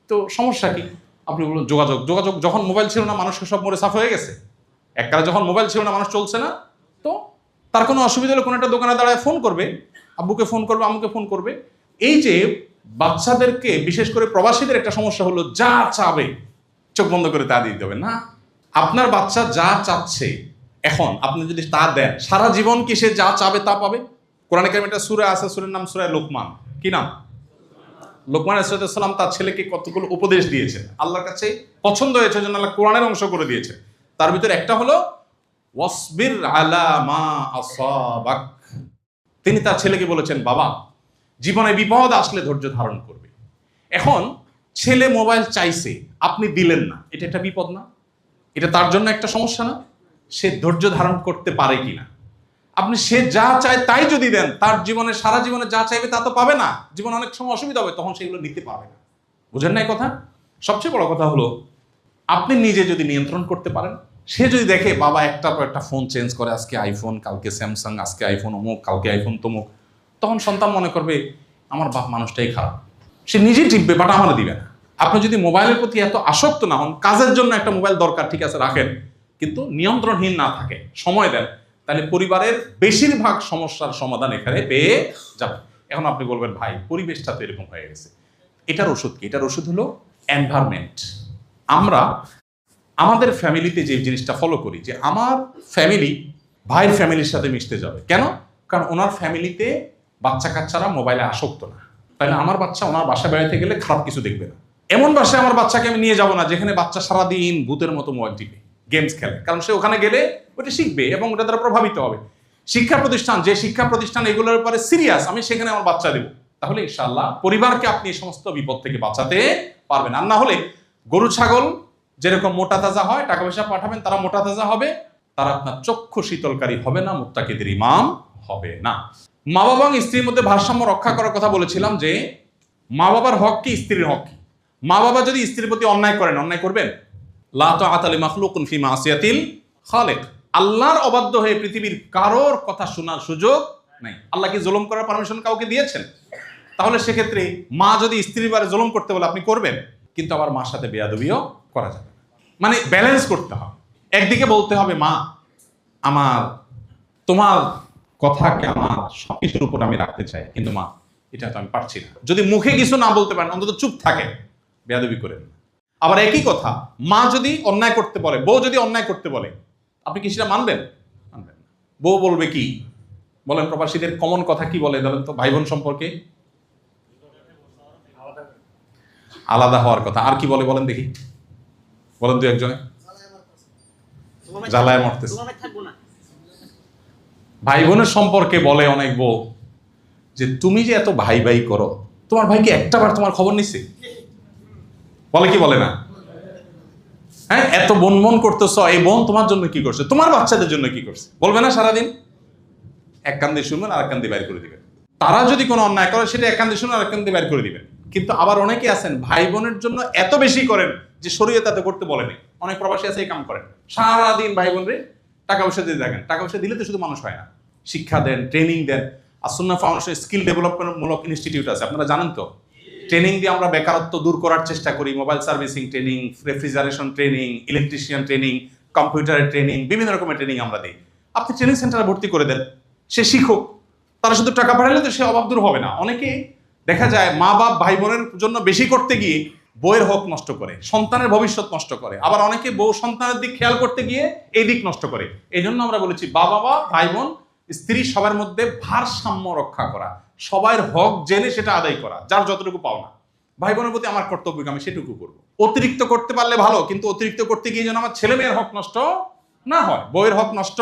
তো সমস্যা কি? আপনি বলুন, যোগাযোগ যখন মোবাইল ছিল না, মানুষকে সব মরে সাফ হয়ে গেছে। এককালে যখন মোবাইল ছিল না, মানুষ চলছে না, তো তার কোনো অসুবিধা হলে কোনো একটা দোকানে দাঁড়ায় ফোন করবে, আব্বুকে ফোন করবে, আম্মুকে ফোন করবে। এই যে বাচ্চাদেরকে, বিশেষ করে প্রবাসীদের একটা সমস্যা হলো, যা চাবে চোখ বন্ধ করে তা দিতে হবে না। আপনার বাচ্চা যা চাচ্ছে এখন আপনি যদি তা দেন, সারা জীবন কি সে যা চাবে তা পাবে? কোরআনে কারিমে একটা সূরা আছে, সূরার নাম সূরা লোকমান। কি নাম? লোকমান আলাইহিস সালাম তার ছেলেকে কতগুলো উপদেশ দিয়েছেন, আল্লাহর কাছে পছন্দ হয়েছে জন্য আল্লাহ কোরআনের অংশ করে দিয়েছে। তার ভিতরে একটা হলো ওয়াসবির আলা মা আসাবাক। তিনি তার ছেলেকে বলেছেন, বাবা, জীবনে বিপদ আসলে ধৈর্য ধারণ করবে। এখন ছেলে মোবাইল চাইছে, আপনি দিলেন না, এটা একটা বিপদ না? এটা তার জন্য একটা সমস্যা না? সে ধৈর্য ধারণ করতে পারে কিনা? আপনি সে যা চায় তাই যদি দেন, তার জীবনে সারা জীবনে যা চাইবে তা তো পাবে না। জীবন অনেক সময় অসুবিধা হবে, তখন সেগুলো নিতে পারবে না। বুঝেন নাই কথা? সবচেয়ে বড় কথা হলো, আপনি নিজে যদি নিয়ন্ত্রণ করতে পারেন, সে যদি দেখে বাবা একটার পর একটা ফোন চেঞ্জ করে, আজকে আইফোন, কালকে স্যামসাং, আজকে আইফোন অমুক, কালকে আইফোন তমুক, তখন সন্তান মনে করবে আমার বাপ মানুষটাই খারাপ। সে নিজেই টিপবে, বাট আমার দিবে না। আপনি যদি মোবাইলের প্রতি এত আসক্ত না হন, কাজের জন্য একটা মোবাইল দরকার, ঠিক আছে রাখেন, কিন্তু নিয়ন্ত্রণহীন না থাকে, সময় দেন, তাহলে পরিবারের বেশিরভাগ সমস্যার সমাধান এখানে পেয়ে যাবে। এখন আপনি বলবেন, ভাই পরিবেশটা তো এরকম হয়ে গেছে, এটার ওষুধ কি? এটার ওষুধ হলো এনভায়রনমেন্ট। আমরা আমাদের ফ্যামিলিতে যে জিনিসটা ফলো করি, যে আমার ফ্যামিলি ভাইয়ের ফ্যামিলির সাথে মিশতে যাবে, কেন? কারণ ওনার ফ্যামিলিতে বাচ্চা কাচ্চারা মোবাইলে আসক্ত না, তাহলে আমার বাচ্চা ওনার বাসা বেড়াতে গেলে খারাপ কিছু দেখবে না। এমন বাসায় আমার বাচ্চাকে আমি নিয়ে যাব না যেখানে বাচ্চা সারাদিন ভূতের মতো মোবাইল টিপে গেমস খেলে, কারণ সে ওখানে গেলে ওটা শিখবে এবং ওটা দ্বারা প্রভাবিত হবে। শিক্ষা প্রতিষ্ঠান, যে শিক্ষা প্রতিষ্ঠান এগুলোর ব্যাপারে সিরিয়াস, আমি সেখানে আমার বাচ্চা দেবো, তাহলে ইনশাআল্লাহ পরিবারকে আপনি এই সমস্ত বিপদ থেকে বাঁচাতে পারবেন। আর না হলে গরু ছাগল যেরকম মোটা তাজা হয়, টাকা পয়সা পাঠাবেন তারা মোটা তাজা হবে, তারা আপনার চক্ষু শীতলকারী হবে না, মুত্তাকিদের ইমাম হবে না। মা বাবা এবং স্ত্রীর মধ্যে ভারসাম্য রক্ষা করার কথা বলেছিলাম, যে মা বাবার হক কি, স্ত্রীর হক কি। মা বাবা যদি স্ত্রীর প্রতি অন্যায় করেন, অন্যায় করবেন, লা তাআতা লিমাখলুকিন ফি মাসিয়াতিল খালিক। আল্লাহর অবাধ্য হয়ে পৃথিবীর কারোর কথা শোনার সুযোগ নাই। আল্লাহ কি জুলুম করার পারমিশন কাউকে দিয়েছেন? তাহলে সেক্ষেত্রে মা যদি স্ত্রীর বারে জুলুম করতে বলে আপনি করবেন, কিন্তু আবার মার সাথে বেয়াদবিও করা যাবে না। মানে ব্যালেন্স করতে হবে। একদিকে বলতে হবে, মা আমার তোমার কথাকে আমার সবকিছুর উপর আমি রাখতে চাই, কিন্তু মা এটা তো আমি পারছি না। যদি মুখে কিছু না বলতে পারেন, অন্তত চুপ থাকেন, বেয়াদবি করেন। আবার একই কথা মা যদি অন্যায় করতে বলে, বউ যদি অন্যায় করতে বলে, আপনি কি সেটা মানবেন? মানবেন না। বউ বলবে কি? বলেন, প্রবাসীদের কমন কথা কি বলে বলেন তো ভাই বোন সম্পর্কে? আলাদা হওয়ার কথা। আর কি বলে বলেন দেখি, বলেন দু একজনে। জ্বালায় মরতেছে। ভাই বোনের সম্পর্কে বলে অনেক বউ যে তুমি যে এত ভাই ভাই করো, তোমার ভাইকে একটা বার তোমার খবর নিছে? বলে কি বলে না? হ্যাঁ, এত বোন বোন করতেছ, এই বোন তোমার জন্য কি করছে, তোমার বাচ্চাদের জন্য কি করছে, বলবে না সারাদিন? এক কান দিয়ে শুনবেন আর এক কান দিয়ে বাইর করে দিবেন। তারা যদি কোনো অন্যায় করে সেটা এক কান দিয়ে শুনে আর এক কান দিয়ে বাইর করে দিবেন। কিন্তু আবার অনেকে আছেন ভাই বোনের জন্য এত বেশি করেন যে শরীয়ত তাতে করতে বলেনি। অনেক প্রবাসী আছে এই কাম করেন, সারাদিন ভাই বোনরে টাকা পয়সা দিয়ে দেখেন। টাকা পয়সা দিলে তো শুধু মানুষ হয় না, শিক্ষা দেন, ট্রেনিং দেন। আসুন্নাহ ফাউন্ডেশন স্কিল ডেভেলপমেন্ট মূলক ইনস্টিটিউট আছে, আপনারা জানেন তো। ট্রেনিং দিয়ে আমরা বেকারত্ব দূর করার চেষ্টা করি। Mobile servicing training, refrigeration training, electrician training, কম্পিউটারের ট্রেনিং, বিভিন্ন রকমের ট্রেনিং আমরা দিই। আপনি ট্রেনিং সেন্টারে ভর্তি করে দেন, সে শিখুক। তারা শুধু টাকা পাঠালে তো সে অভাব দূর হবে না। অনেকে দেখা যায় মা বাপ ভাই বোনের জন্য বেশি করতে গিয়ে বউয়ের হক নষ্ট করে, সন্তানের ভবিষ্যৎ নষ্ট করে। আবার অনেকে বউ সন্তানের দিক খেয়াল করতে গিয়ে এই দিক নষ্ট করে। এই জন্য আমরা বলেছি বাবা ভাই বোন স্ত্রী সবার মধ্যে ভারসাম্য রক্ষা করা, সবার হক জেনে সেটা আদায় করা, যার যতটুকু পাওনা। ভাই বোনের প্রতি আমার কর্তব্য আমি সেটুকু করবো। অতিরিক্ত করতে পারলে ভালো, কিন্তু অতিরিক্ত করতে গিয়ে যেন আমার ছেলে মেয়ের হক নষ্ট না হয়, বউয়ের হক নষ্ট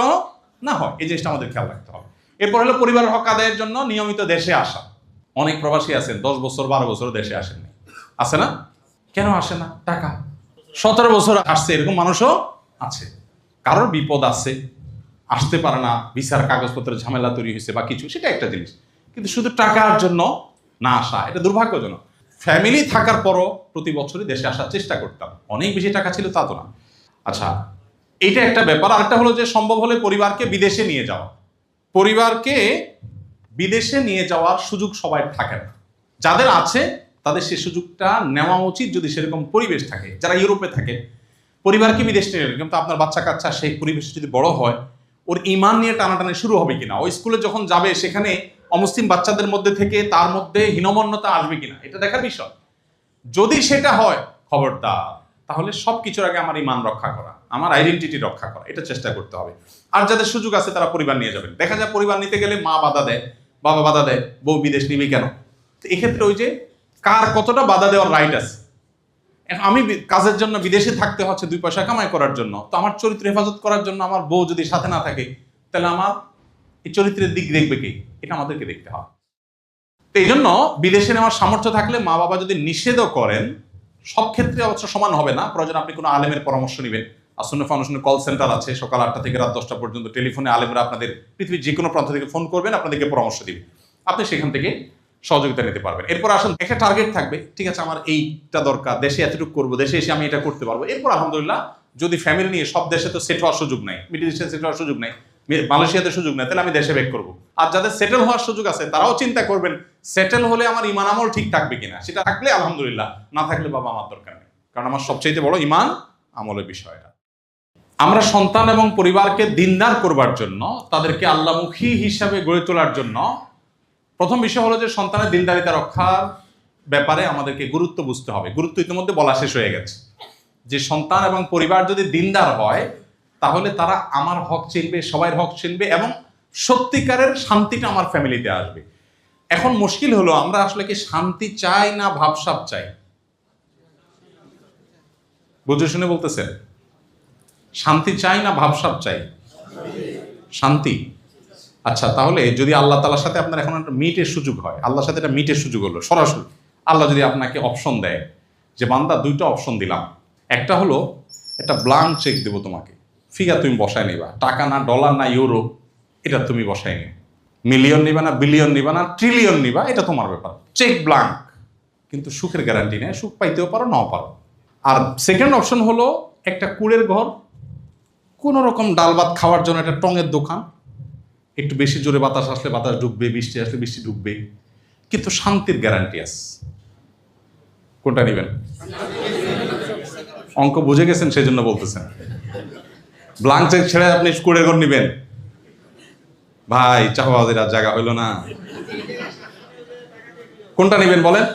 না হয়, এই জিনিসটা আমাদের খেয়াল রাখতে হবে। এরপর হলো পরিবারের হক আদায়ের জন্য নিয়মিত দেশে আসা। অনেক প্রবাসী আছেন 10 বছর 12 বছর দেশে আসেননি, আছে না? কেন আসে না? টাকা। 17 বছর আসছে এরকম মানুষও আছে। কারোর বিপদ আছে, আসতে পারে না, ভিসার কাগজপত্রের ঝামেলা তৈরি হয়েছে বা কিছু, সেটা একটা জিনিস। কিন্তু শুধু টাকার জন্য না আসা, এটা দুর্ভাগ্যজনক। ফ্যামিলি থাকার পরও প্রতি বছরই দেশে আসার চেষ্টা করতাম। অনেক বেশি টাকা ছিল তা তো না। আচ্ছা, এটা একটা ব্যাপার। আরেকটা হলো যে সম্ভব হলে পরিবারকে বিদেশে নিয়ে যাওয়া। পরিবারকে বিদেশে নিয়ে যাওয়ার সুযোগ সবাই থাকে না, যাদের আছে তাদের সে সুযোগটা নেওয়া উচিত যদি সেরকম পরিবেশ থাকে। যারা ইউরোপে থাকে পরিবারকে বিদেশ নিয়ে গেলে, কিন্তু আপনার বাচ্চা কাচ্চা সেই পরিবেশে যদি বড় হয়, ওর ইমান নিয়ে টানাটানি শুরু হবে কিনা, ওই স্কুলে যখন যাবে সেখানে অমুসলিম বাচ্চাদের মধ্যে থেকে তার মধ্যে হীনমন্যতা আসবে কিনা, এটা দেখার বিষয়। যদি সেটা হয় খবরদার, তাহলে সবকিছুর আগে আমার ইমান রক্ষা করা, আমার আইডেন্টিটি রক্ষা করা, এটা চেষ্টা করতে হবে। আর যাদের সুযোগ আছে তারা পরিবার নিয়ে যাবেন। দেখা যায় পরিবার নিতে গেলে মা বাধা দেয়, বাবা বাধা দেয়, বউ বিদেশ নিবি কেন। তো এক্ষেত্রে ওই যে কার কতটা বাধা দেওয়ার রাইট আছে। আমি কাজের জন্য বিদেশে থাকতে হচ্ছে 2 পয়সা কামাই করার জন্য, তো আমার চরিত্র হেফাজত করার জন্য আমার বউ যদি সাথে না থাকে, তাহলে আমার এই চরিত্রের দিক দেখবে কে? এটা আমাদেরকে দেখতে হবে। তো এই জন্য বিদেশে নেওয়ার সামর্থ্য থাকলে মা বাবা যদি নিষেধও করেন, সব ক্ষেত্রে অবশ্য সমান হবে না, প্রয়োজন আপনি কোনো আলেমের পরামর্শ নেবেন। আসুন্নাহ ফাউন্ডেশনের কল সেন্টার আছে, সকাল 8টা থেকে রাত 10টা পর্যন্ত টেলিফোনে আলেমরা আপনাদের পৃথিবীর যে কোনো প্রান্ত থেকে ফোন করবেন, আপনাদেরকে পরামর্শ দিবে, আপনি সেখান থেকে সহযোগিতা নিতে পারবেন। এরপর আসুন, একটা টার্গেট থাকবে, ঠিক আছে আমার এইটা দরকার, দেশে এতটুকু করবো, দেশে এসে আমি এটা করতে পারবো। এরপর আলহামদুলিল্লাহ, যদি ফ্যামিলি নিয়ে, সব দেশে তো সেট হওয়ার সুযোগ নাই, মিডল ইস্টে সেট হওয়ার সুযোগ নাই, মালয়েশিয়াতে সুযোগ নেই, তাহলে আমি দেশে ব্যাক করবো। আর যাদের সেটেল হওয়ার সুযোগ আছে তারাও চিন্তা করবেন সেটেল হলে আমার ইমান আমল ঠিক থাকবে কিনা, সেটা থাকলে আলহামদুলিল্লাহ, না থাকলে বাবা আমার দরকার নেই, কারণ আমার সবচেয়ে বড় ইমান আমলের বিষয়টা। আমরা সন্তান এবং পরিবারকে দিনদার করবার জন্য, তাদেরকে আল্লাহমুখী হিসাবে গড়ে তোলার জন্য প্রথম বিষয় হলো যে সন্তানের দিনদারিতা রক্ষার ব্যাপারে আমাদেরকে গুরুত্ব বুঝতে হবে। গুরুত্ব ইতিমধ্যে বলা শেষ হয়ে গেছে, যে সন্তান এবং পরিবার যদি দিনদার হয় তাহলে তারা আমার হক চিনবে, সবার হক চিনবে, এবং সত্যিকারের শান্তিটা আমার ফ্যামিলিতে আসবে। এখন মুশকিল হলো, আমরা আসলে কি শান্তি চাই না ভাবসাব চাই? বুঝে শুনে বলতেছেন, শান্তি চাই না ভাবসাব চাই? শান্তি। আচ্ছা, তাহলে যদি আল্লাহ তাআলার সাথে আপনার এখন একটা মিটের সুযোগ হয়, আল্লাহর সাথে একটা মিটের সুযোগ হলো সরাসরি, আল্লাহ যদি আপনাকে অপশন দেয় যে বান্দা 2টা অপশন দিলাম, একটা হলো একটা ব্লাঙ্ক চেক দেবো তোমাকে, ফিগার তুমি বসায় নিবা, টাকা না ডলার না ইউরো, এটা তুমি বসায় নিও, মিলিয়ন নিবা না বিলিয়ন নিবা না ট্রিলিয়ন নিবা, এটা তোমার ব্যাপার, চেক ব্লাঙ্ক, কিন্তু সুখের গ্যারান্টি নেই, সুখ পাইতেও পারো নাও পারো। আর সেকেন্ড অপশন হলো একটা কুড়ের ঘর, কোনো রকম ডাল ভাত খাওয়ার জন্য একটা টঙের দোকান, একটু বেশি জোরে বাতাস আসলে বাতাস ঢুকবে, বৃষ্টি আসলে বৃষ্টি ঢুকবে, কিন্তু শান্তির গ্যারান্টি আছে। কোনটা নেবেন? অঙ্ক বুঝে গেছেন সেই জন্য বলতেছেন। ব্লাঙ্ক চেক ছেড়ে আপনি কুড়ের ঘর নেবেন? ভাই চাপাবাদের আর জায়গা হইল না। কোনটা নেবেন বলেন?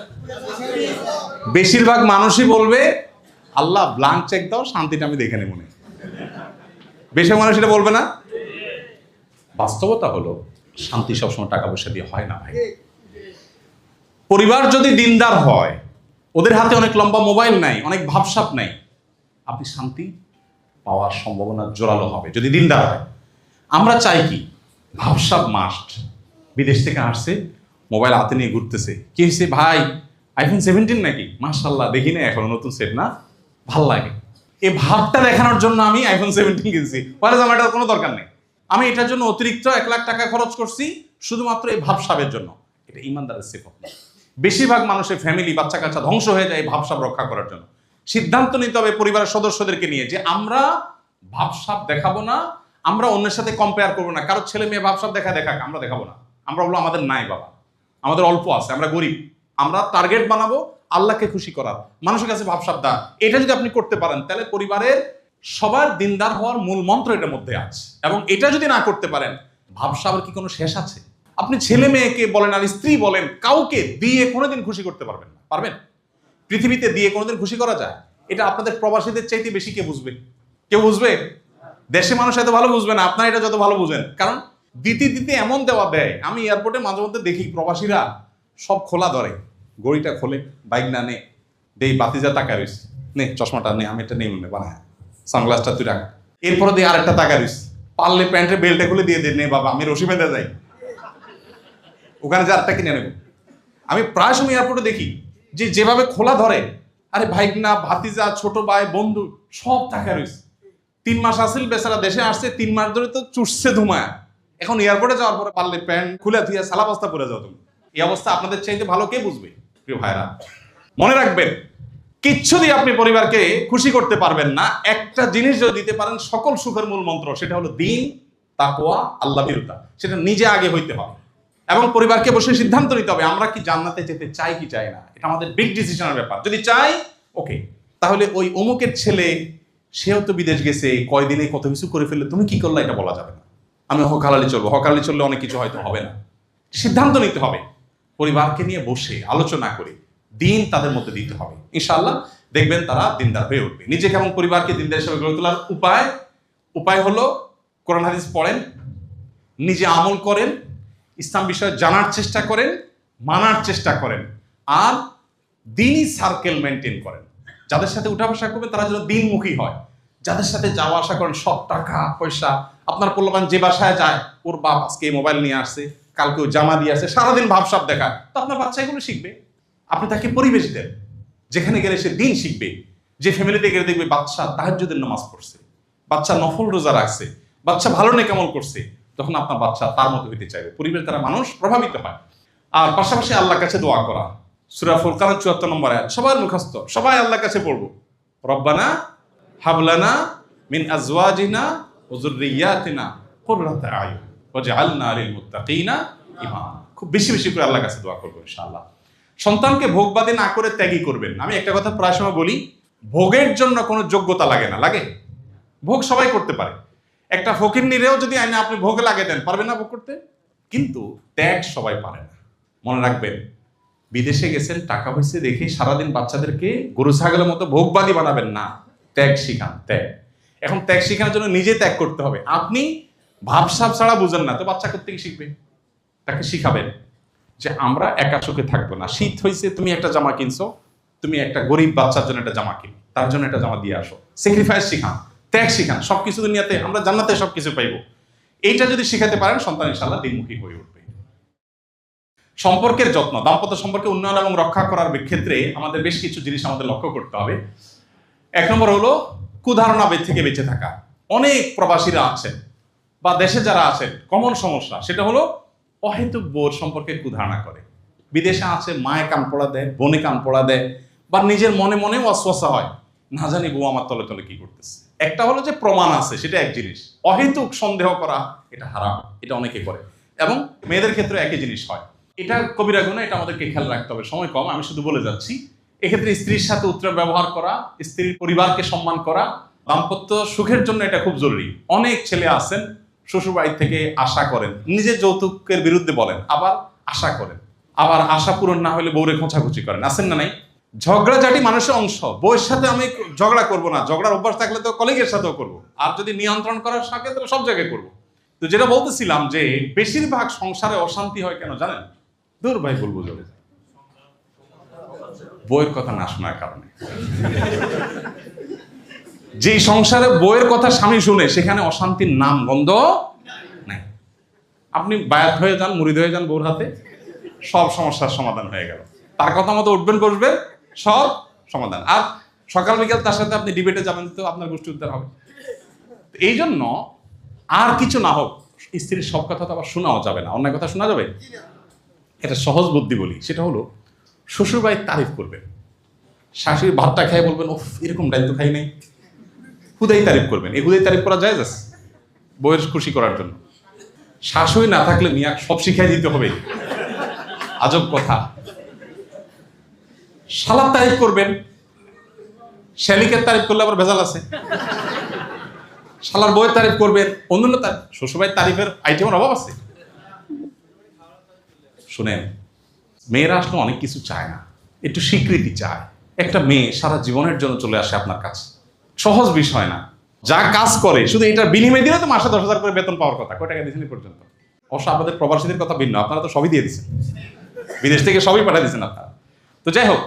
বেশিরভাগ মানুষই বলবে আল্লাহ ব্লাঙ্ক চেক দাও, শান্তিটা আমি দেখে নেব। বেশি মানুষ এটা বলবে না? বাস্তবতা হলো শান্তি সবসময় টাকা পয়সা দিয়ে হয় না ভাই। পরিবার যদি দিনদার হয়, ওদের হাতে অনেক লম্বা মোবাইল নাই, অনেক ভাবসাব নাই, আপনি শান্তি পাওয়ার সম্ভাবনা জোরালো হবে যদি দিনদার হয়। আমরা চাই কি ভাবসাব মাস্ট। বিদেশ থেকে আসছে, মোবাইল হাতে নিয়ে ঘুরতেছে, কি হয়েছে ভাই আইফোন 17 নাকি, মাশাআল্লাহ দেখি না এখনো নতুন সেট না, ভাল লাগে। এই ভাবটা দেখানোর জন্য আমি আইফোন 17 কিনছি, পরে আমার এটার কোনো দরকার নেই। আমি এটার জন্য অতিরিক্ত 1 লাখ টাকা খরচ করছি শুধুমাত্র এই ভাবসাবের জন্য। এটা ইমানদারের সিফত না। বেশিরভাগ মানুষের ফ্যামিলি বাচ্চা কাচ্চা ধ্বংস হয়ে যায় এই ভাবসাব রক্ষা করার জন্য। সিদ্ধান্ত নিতে হবে পরিবারের সদস্যদেরকে নিয়ে যে আমরা ভাবসাব দেখাবো না, আমরা অন্যের সাথে কম্পেয়ার করবো না। কারো ছেলে মেয়ে ভাবসাব দেখাক, আমরা দেখাবো না। আমরা বলবো আমাদের নাই বাবা, আমাদের অল্প আছে, আমরা গরিব। আমরা টার্গেট বানাবো আল্লাহকে খুশি করার, মানুষের কাছে ভাবসাব দা। এটা যদি আপনি করতে পারেন তাহলে পরিবারের সবার দিনদার হওয়ার মূল মন্ত্র এটার মধ্যে আছে। এবং এটা যদি না করতে পারেন, ভাবসাবের কি কোনো শেষ আছে? আপনি ছেলে মেয়েকে বলেন আর স্ত্রী বলেন, কাউকে দিয়ে কোনোদিন খুশি করতে পারবেন না। পারবেন? পৃথিবীতে দিয়ে কোনোদিন খুশি করা যায়? এটা আপনাদের প্রবাসীদের চাইতে বেশি কে বুঝবে? কেউ বুঝবে? দেশে মানুষ এত ভালো বুঝবে না, আপনারা এটা যত ভালো বুঝেন। কারণ দিতে দিতে এমন দেওয়া দেয়, আমি এয়ারপোর্টে মাঝে মধ্যে দেখি প্রবাসীরা সব খোলা ধরে, গড়িটা খোলে, বাইক না নে, দেই বাতিজা টাকা রয়েছে, নে চশমাটা নে, আমি এটা নেই মনে বানায়, সানগ্লাসটা তুই রাখ, এরপরে দিয়ে আরেকটা টাকা রয়েছে, পারলে প্যান্টের বেল্টে খুলে দিয়ে দে, নে বাবা আমি রশি বেঁধে যাই, ওখানে যে আরেকটা কিনে নেব। আমি প্রায় সময় এয়ারপোর্টে দেখি যে যেভাবে খোলা ধরে, আরে ভাইক না ভাতিজা ছোট ভাই বন্ধু সব টাকা রয়েছে। 3 মাস আসিল বেচারা, দেশে আসছে 3 মাস ধরে তো চুষছে ধুমায়, এখন এয়ারপোর্টে যাওয়ার পরে পারলে প্যান্ট খুলে ধুয়ে সালা বস্তা পরে যাও তুমি। এই অবস্থা আপনাদের চাইতে ভালো কে বুঝবে? প্রিয় ভাইরা, মনে রাখবেন কিচ্ছু দিয়ে আপনি পরিবারকে খুশি করতে পারবেন না। একটা জিনিস যদি দিতে পারেন সকল সুখের মূল মন্ত্র, সেটা হলো দ্বীন, তাকওয়া, আল্লাহ ভীরুতা। সেটা নিজে আগে হইতে হবে এবং পরিবারকে বসে সিদ্ধান্ত নিতে হবে আমরা কি জান্নাতে যেতে চাই কি চাই না। এটা আমাদের বিগ ডিসিশনের ব্যাপার। যদি চাই ওকে, তাহলে ওই অমুকের ছেলে সেও তো বিদেশ গেছে, কয়দিনে কত কিছু করে ফেললে, তুমি কি করলে এটা বলা যাবে না। আমি হকালালি চলবো, হকালালি চললে অনেক কিছু হয়তো হবে না। সিদ্ধান্ত নিতে হবে পরিবারকে নিয়ে বসে আলোচনা করে, দিন তাদের মধ্যে দিতে হবে। ইনশাআল্লাহ দেখবেন তারা দিনদার হয়ে উঠবে। নিজেকে এবং পরিবারকে দিনদার হিসেবে গড়ে তোলার উপায় হলো কোরআন হাদিস পড়েন, নিজে আমল করেন, ইসলাম বিষয়ে জানার চেষ্টা করেন, মানার চেষ্টা করেন, আর দিনই সার্কেল মেনটেন করেন। যাদের সাথে উঠা বসা করবেন তারা যেন দিনমুখী হয়। যাদের সাথে যাওয়া আসা করেন, সব টাকা পয়সা, আপনার পোলাপান যে বাসায় যায়, ওর বাপ আজকে মোবাইল নিয়ে আসছে, কালকেও জামা দিয়ে আসছে, সারাদিন ভাবসাব দেখায়, তো আপনার বাচ্চা এগুলো শিখবে। আপনি তাকে পরিবেশ দেন যেখানে গেলে সে দিন শিখবে। যে ফ্যামিলিতে গেলে দেখবে বাচ্চা তাহাজ্জুদের নামাজ পড়ছে, বাচ্চা নফল রোজা রাখছে, বাচ্চা ভালো নেকামল করছে, তখন আপনার বাচ্চা তার মতো হইতে চাইবে। পরিবেশ দ্বারা মানুষ প্রভাবিত হয়। আর পাশাপাশি আল্লাহর কাছে দোয়া করা, সূরা ফুরকান 74 নম্বর আয়াত সবার মুখস্থ, সবাই আল্লাহর কাছে পড়বো, রব্বানা হাবলানা মিন আজওয়াজিনা ওয়া যুররিয়াতিনা কুররাতা আয়ুন ওয়াজআলনা লিল মুত্তাকিনা ইমামা। খুব বেশি বেশি করে আল্লাহর কাছে দোয়া করবো ইনশাআল্লাহ। সন্তানকে ভোগবাদী না করে ত্যাগী করবেন। আমি একটা কথা প্রায় সময় বলি, ভোগের জন্য কোনো যোগ্যতা লাগে না। লাগে? ভোগ সবাই করতে পারে। একটা ফকিন্নিরেও যদি আইনে আপনি ভোগে লাগিয়ে দেন, পারবেন না ভোগ করতে? কিন্তু ত্যাগ সবাই পারে না। মনে রাখবেন, বিদেশে গেছেন, টাকা পয়সা দেখে সারাদিন বাচ্চাদেরকে গরু ছাগলের মতো ভোগবাদী বানাবেন না। ত্যাগ শিখান, ত্যাগ। এখন ত্যাগ শিখানোর জন্য নিজে ত্যাগ করতে হবে। আপনি ভাবসাব ছাড়া বুঝেন না, তো বাচ্চা করতে শিখবে। তাকে শিখাবেন যে আমরা একা সুখে থাকবো না। শীত হয়েছে, তুমি একটা জামা কিনছো, তুমি একটা গরিব বাচ্চার জন্য একটা জামা কিনো, তার জন্য একটা জামা দিয়ে আসো। স্যাক্রিফাইস শিখান, ত্যাগ শিখান। সবকিছু দুনিয়াতে আমরা জান্নাতে সবকিছু পাইবো। এইটা যদি শিখাতে পারেন, সন্তান ইনশাআল্লাহ দিনমুখী হয়ে উঠবে। সম্পর্কের যত্ন, দাম্পত্য সম্পর্কে উন্নয়ন এবং রক্ষা করার ক্ষেত্রে আমাদের বেশ কিছু জিনিস আমাদের লক্ষ্য করতে হবে। 1 নম্বর হলো কুধারণা থেকে বেঁচে থাকা। অনেক প্রবাসীরা আছেন বা দেশে যারা আছেন, কমন সমস্যা সেটা হলো অহেতুক বোর সম্পর্কে কুধারণা করে। বিদেশে আছে, মায়ে কান পড়া দেয়, বোনে কান পড়া দেয়, বা নিজের মনে মনে ওয়াসওয়াসা হয়, না জানি বউ আমার তলে তলে কি করতেছে। একটা হলো যে প্রমাণ আছে, সেটা এক জিনিস। অহেতুক সন্দেহ করা এটা হারাম, এটা অনেকে করে। এবং মেয়েদের ক্ষেত্রে একই জিনিস হয়। এটা কবিরা গুনাহ, এটা আমাদেরকে খেয়াল রাখতে হবে। সময় কম, আমি শুধু বলে যাচ্ছি। এক্ষেত্রে স্ত্রীর সাথে উত্তর ব্যবহার করা, স্ত্রীর পরিবারকে সম্মান করা, দাম্পত্য সুখের জন্য এটা খুব জরুরি। অনেক ছেলে আছেন শ্বশুর বাড়ি থেকে আশা করেন, নিজের যৌতুকের বিরুদ্ধে বলেন, আবার আশা করেন, আবার আশা পূরণ না হলে বউরে খোঁচাখুচি করেন। আছেন না নাই? ঝগড়াঝাটি মানুষের অংশ। বউয়ের সাথে আমি ঝগড়া করব না, ঝগড়ার অভ্যাস থাকলে তো কলিগের সাথেও করব, আর যদি নিয়ন্ত্রণ করার থাকে তাহলে সব জায়গায় করব। তো যেটা বলতেছিলাম যে বেশিরভাগ সংসারে অশান্তি হয় কেন জানেন? দূর ভাই বলবো জোরে, বউয়ের কথা না শোনার কারণে। যে সংসারে বউয়ের কথা স্বামী শুনে সেখানে অশান্তির নাম গন্ধ নাই। আপনি বায়াত হয়ে যান, মুরিদ হয়ে যান বউর হাতে, সব সমস্যার সমাধান হয়ে গেল। তার কথা মতো উঠবেন বসবেন, সব সমাধান। আর সকাল বিকাল তার সাথে আপনি ডিবেটে যাবেন, তো আপনার গোষ্ঠী উদ্ধার হবে। এই জন্য আর কিছু না হোক, স্ত্রীর সব কথা তো আবার শোনাও যাবে না। অন্যায় কথা শোনা যাবে? এটা সহজ বুদ্ধি বলি, সেটা হলো শ্বশুর বাড়ির তারিফ করবেন। শাশুড়ি ভাতটা খেয়ে বলবেন, ওফ এরকম ডাল তো খাই নাই। হুদাই তারিফ করবেন। এই হুদাই তারিফ করা যায় আছে বউয়ের খুশি করার জন্য। শাশুড়ি না থাকলে মিয়া সব শিখাই দিতে হবে, আজব কথা। শালার তারিফ করবেন, শ্যালিকের তারিফ করলে আবার ভেজাল আছে। শালার বউয়ের তারিফ করবেন, অন্যান্য তারিফ। শ্বশুরবাড়ির তারিফের আইটেমের অভাব আছে? শুনেন, মেয়েরা আসলে অনেক কিছু চায় না, একটু স্বীকৃতি চায়। একটা মেয়ে সারা জীবনের জন্য চলে আসে আপনার কাছে, সহজ বিষয় না। যা কাজ করে শুধু এটার বিনিময় দিলে তো মাসে 10,000 করে বেতন পাওয়ার কথা। কয় টাকা দিয়েছেন এই পর্যন্ত? অবশ্য আপনাদের প্রবাসীদের কথা ভিন্ন, আপনারা তো সবই দিয়ে দিচ্ছেন, বিদেশ থেকে সবই পাঠিয়ে দিচ্ছেন আপনারা। তো যাই হোক,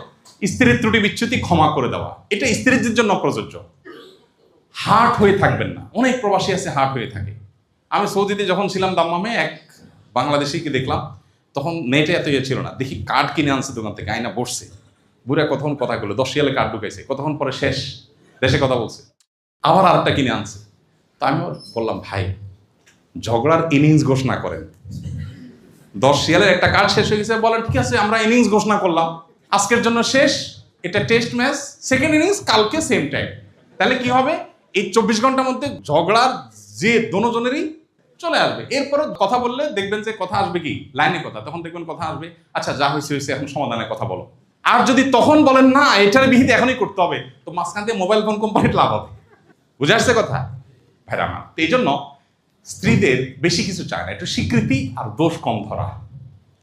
স্ত্রীর ত্রুটি বিচ্যুতি ক্ষমা করে দেওয়া, এটা স্ত্রীদের জন্য প্রযোজ্য। হার্ট হয়ে থাকবেন না। অনেক প্রবাসী আছে হার্ট হয়ে থাকে। আমি সৌদিতে যখন ছিলাম দাম্মামে, এক বাংলাদেশিকে দেখলাম, তখন নেটে এত ইয়ে ছিল না। দেখি কার্ড কিনে আনছে দোকান থেকে, আয়না বসছে, বুড়া কতক্ষণ কথা বললো, 10 রিয়ালে কার্ড ঢুকাইছে, কতক্ষণ পরে শেষ, দেশে কথা বলছে, আবার আরেকটা কিনে আনছে। তো আমি বললাম, ভাই ঝগড়ার ইনিংস ঘোষণা করেন। 10 রিয়ালের একটা কার্ড শেষ হয়ে গেছে, বলেন ঠিক আছে আমরা ইনিংস ঘোষণা করলাম, আজকের জন্য শেষ, এটা টেস্ট ম্যাচ, সেকেন্ড ইনিংস কালকে সেম টাইম। তাহলে কি হবে, এই 24 ঘন্টার মধ্যে ঝগড়ার যে দোনোজনেরই চলে আসবে। এরপরে কথা বললে দেখবেন যে কথা আসবে কি লাইনে কথা, তখন দেখবেন কথা আসবে, আচ্ছা যা হয়েছে হয়েছে, এখন সমাধানের কথা বলো। আর যদি তখন বলেন না এটার বিহিত এখনই করতে হবে, তো মাঝখান দিয়ে মোবাইল ফোন কোম্পানির লাভ হবে। বুঝে আসছে কথা ভাইরা আমার? এই জন্য স্ত্রীদের বেশি কিছু চায় না, একটু স্বীকৃতি আর দোষ কম ধরা।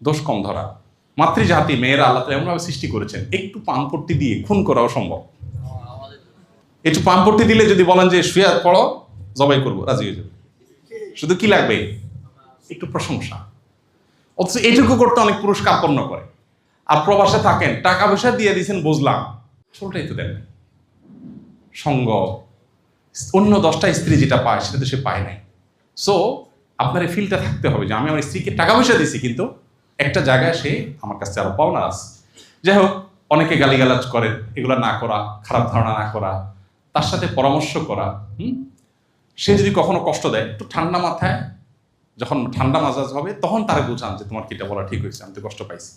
দোষ কম ধরা। মাতৃজাতি মেয়েরা আল্লাহ তাআলা এমনভাবে সৃষ্টি করেছেন, একটু পানপট্টি দিয়ে খুন করাও সম্ভব। একটু পানপট্টি দিলে যদি বলেন যে শুয়ে পড়ো, জবাই করবো, রাজি হয়ে যাবে। শুধু কি লাগবে? একটু প্রশংসা। অথচ এইটুকু করতে অনেক পুরুষ কার্পণ্য করে। আর প্রবাসে থাকেন, টাকা পয়সা দিয়ে দিয়েছেন বুঝলাম, আসলটাই তো দেন। সঙ্গ, অন্য 10টা স্ত্রী যেটা পায় সেটা তো সে পায় নাই। সো আপনার এই ফিলটা থাকতে হবে যে আমি আমার স্ত্রীকে টাকা পয়সা দিছি, কিন্তু একটা জায়গায় সে আমার কাছে আরো পাওনা আছে। যাই হোক, অনেকে গালিগালাজ করেন, এগুলো না করা, খারাপ ধারণা না করা, তার সাথে পরামর্শ করা। সে যদি কখনো কষ্ট দেয়, একটু ঠান্ডা মাথায়, যখন ঠান্ডা মাজাজ হবে তখন তারা বুঝান যে তোমার কিটা বলা ঠিক হয়েছে, আমি তো কষ্ট পাইছি।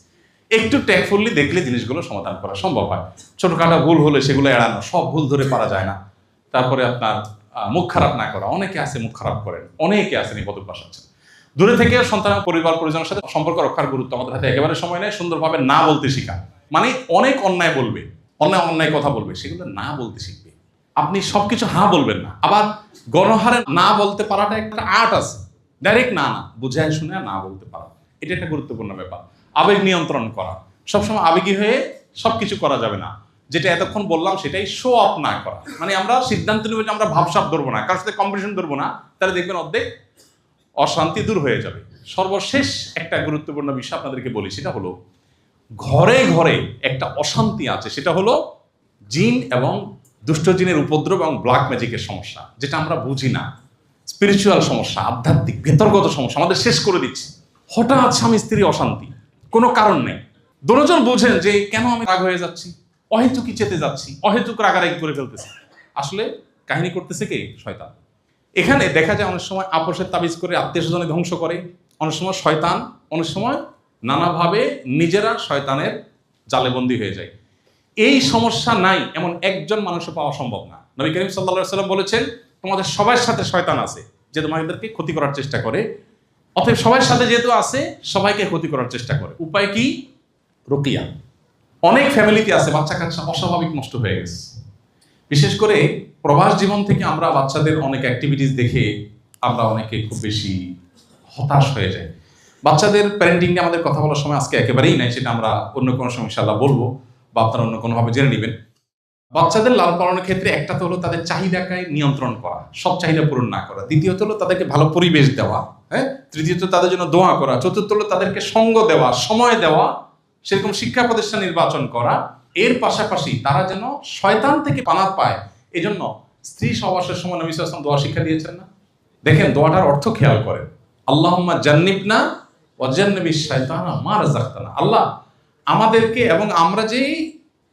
একটু ট্যাকফুলি দেখলে জিনিসগুলো সমাধান করা সম্ভব হয়। ছোটখাটো ভুল হলে সেগুলো এড়ানো, সব ভুল ধরে পারা যায় না। তারপরে আপনার মুখ খারাপ না করা। অনেকে আছে মুখ খারাপ করেন, অনেকে আছেন এই বদভ্যাস আছেন। দূরে থেকে সন্তান, পরিবার পরিজনের সাথে সম্পর্ক রক্ষার গুরুত্ব আমাদের হাতে একেবারে সময় নেই। সুন্দরভাবে না বলতে শিখা, মানে অনেক অন্যায় বলবে, অন্যায় কথা বলবে, সেগুলো না বলতে শিখবে। আপনি সবকিছু হ্যাঁ বলবেন না। আবার গণহারে না বলতে পারাটা একটা আর্ট আছে। ডাইরেক্ট না বুঝায় শুনে না বলতে পারা, এটা একটা গুরুত্বপূর্ণ ব্যাপার। আবেগ নিয়ন্ত্রণ করা, সবসময় আবেগী হয়ে সবকিছু করা যাবে না। যেটা এতক্ষণ বললাম সেটাই শো অফ না করা। মানে আমরা সিদ্ধান্ত নেব যে আমরা ভাবসাব ধরবো না, কারোর সাথে কম্পিটিশন ধরবো না, তাহলে দেখবেন অর্ধেক অশান্তি দূর হয়ে যাবে। সর্বশেষ একটা গুরুত্বপূর্ণ বিষয় আপনাদেরকে বলি, সেটা হলো ঘরে ঘরে একটা অশান্তি আছে, সেটা হলো জিন এবং দুষ্ট জিনের উপদ্রব এবং ব্ল্যাক ম্যাজিকের সমস্যা, যেটা আমরা বুঝি না। স্পিরিচুয়াল সমস্যা, আধ্যাত্মিক ভেতরগত সমস্যা আমাদের শেষ করে দিচ্ছে। হঠাৎ স্বামী স্ত্রী অশান্তি, কোনো কারণ নেই। দুজন বুঝেন যে কেন আমি রাগ হয়ে যাচ্ছি, অহেতুকি চেতে যাচ্ছি, অহেতুক রাগারাগি করে ফেলতেছি। আসলে কাহিনী করতেছে কে? শয়তান। এখানে দেখা যায় অনেক সময় আপোষের তাবিজ করে আত্মীয় স্বজনে ধ্বংস করে, অনেক সময় শয়তান, অনেক সময় নানাভাবে নিজেরা শয়তানের জালেবন্দী হয়ে যায়। এই সমস্যা নাই এমন একজন মানুষও পাওয়া সম্ভব না। নবী করিম সাল্লাল্লাহু আলাইহি ওয়াসাল্লাম বলেছেন, তোমাদের সবার সাথে শয়তান আছে যে তোমাদেরকে ক্ষতি করার চেষ্টা করে। অতএব সবার সাথে যেহেতু আছে, সবাইকে ক্ষতি করার চেষ্টা করে। উপায় কি? রুকিয়া। অনেক ফ্যামিলিতে আছে বাচ্চা কাচ্চা অস্বাভাবিক নষ্ট হয়ে গেছে। বিশেষ করে প্রবাস জীবন থেকে আমরা বাচ্চাদের অনেক অ্যাক্টিভিটিস দেখে আমরা অনেকে খুব বেশি হতাশ হয়ে যাই। বাচ্চাদের প্যারেন্টিং নিয়ে আমাদের কথা বলার সময় আজকে একেবারেই নাই, সেটা আমরা অন্য কোনো সময় ইনশাআল্লাহ বলবো। বা আপনারা অন্য কোনোভাবে জেনে নেবেন। বাচ্চাদের লালন পালনের ক্ষেত্রে একটা তো হলো তাদের চাহিদাকে নিয়ন্ত্রণ করা, সব চাহিদা পূরণ না করা। দ্বিতীয়ত হলো তাদেরকে ভালো পরিবেশ দেওয়া, হ্যাঁ। তৃতীয়ত তাদের জন্য দোয়া করা। চতুর্থ হলো তাদেরকে সঙ্গ দেওয়া, সময় দেওয়া, সেরকম শিক্ষা প্রতিষ্ঠান নির্বাচন করা। এর পাশাপাশি তারা যেন শয়তান থেকে পানাত পায়, এজন্য স্ত্রী সহবাসের সময় নবী সাল্লাল্লাহু আলাইহি ওয়াসাল্লাম দোয়া শিক্ষা দিয়েছেন না? দেখেন দোয়াটার অর্থ খেয়াল করেন, আল্লাহুম্মা জান্নিবনা ওয়া জান্নিবিশ শাইতানা মা রাযাকতানা। আল্লাহ আমাদেরকে এবং আমরা যে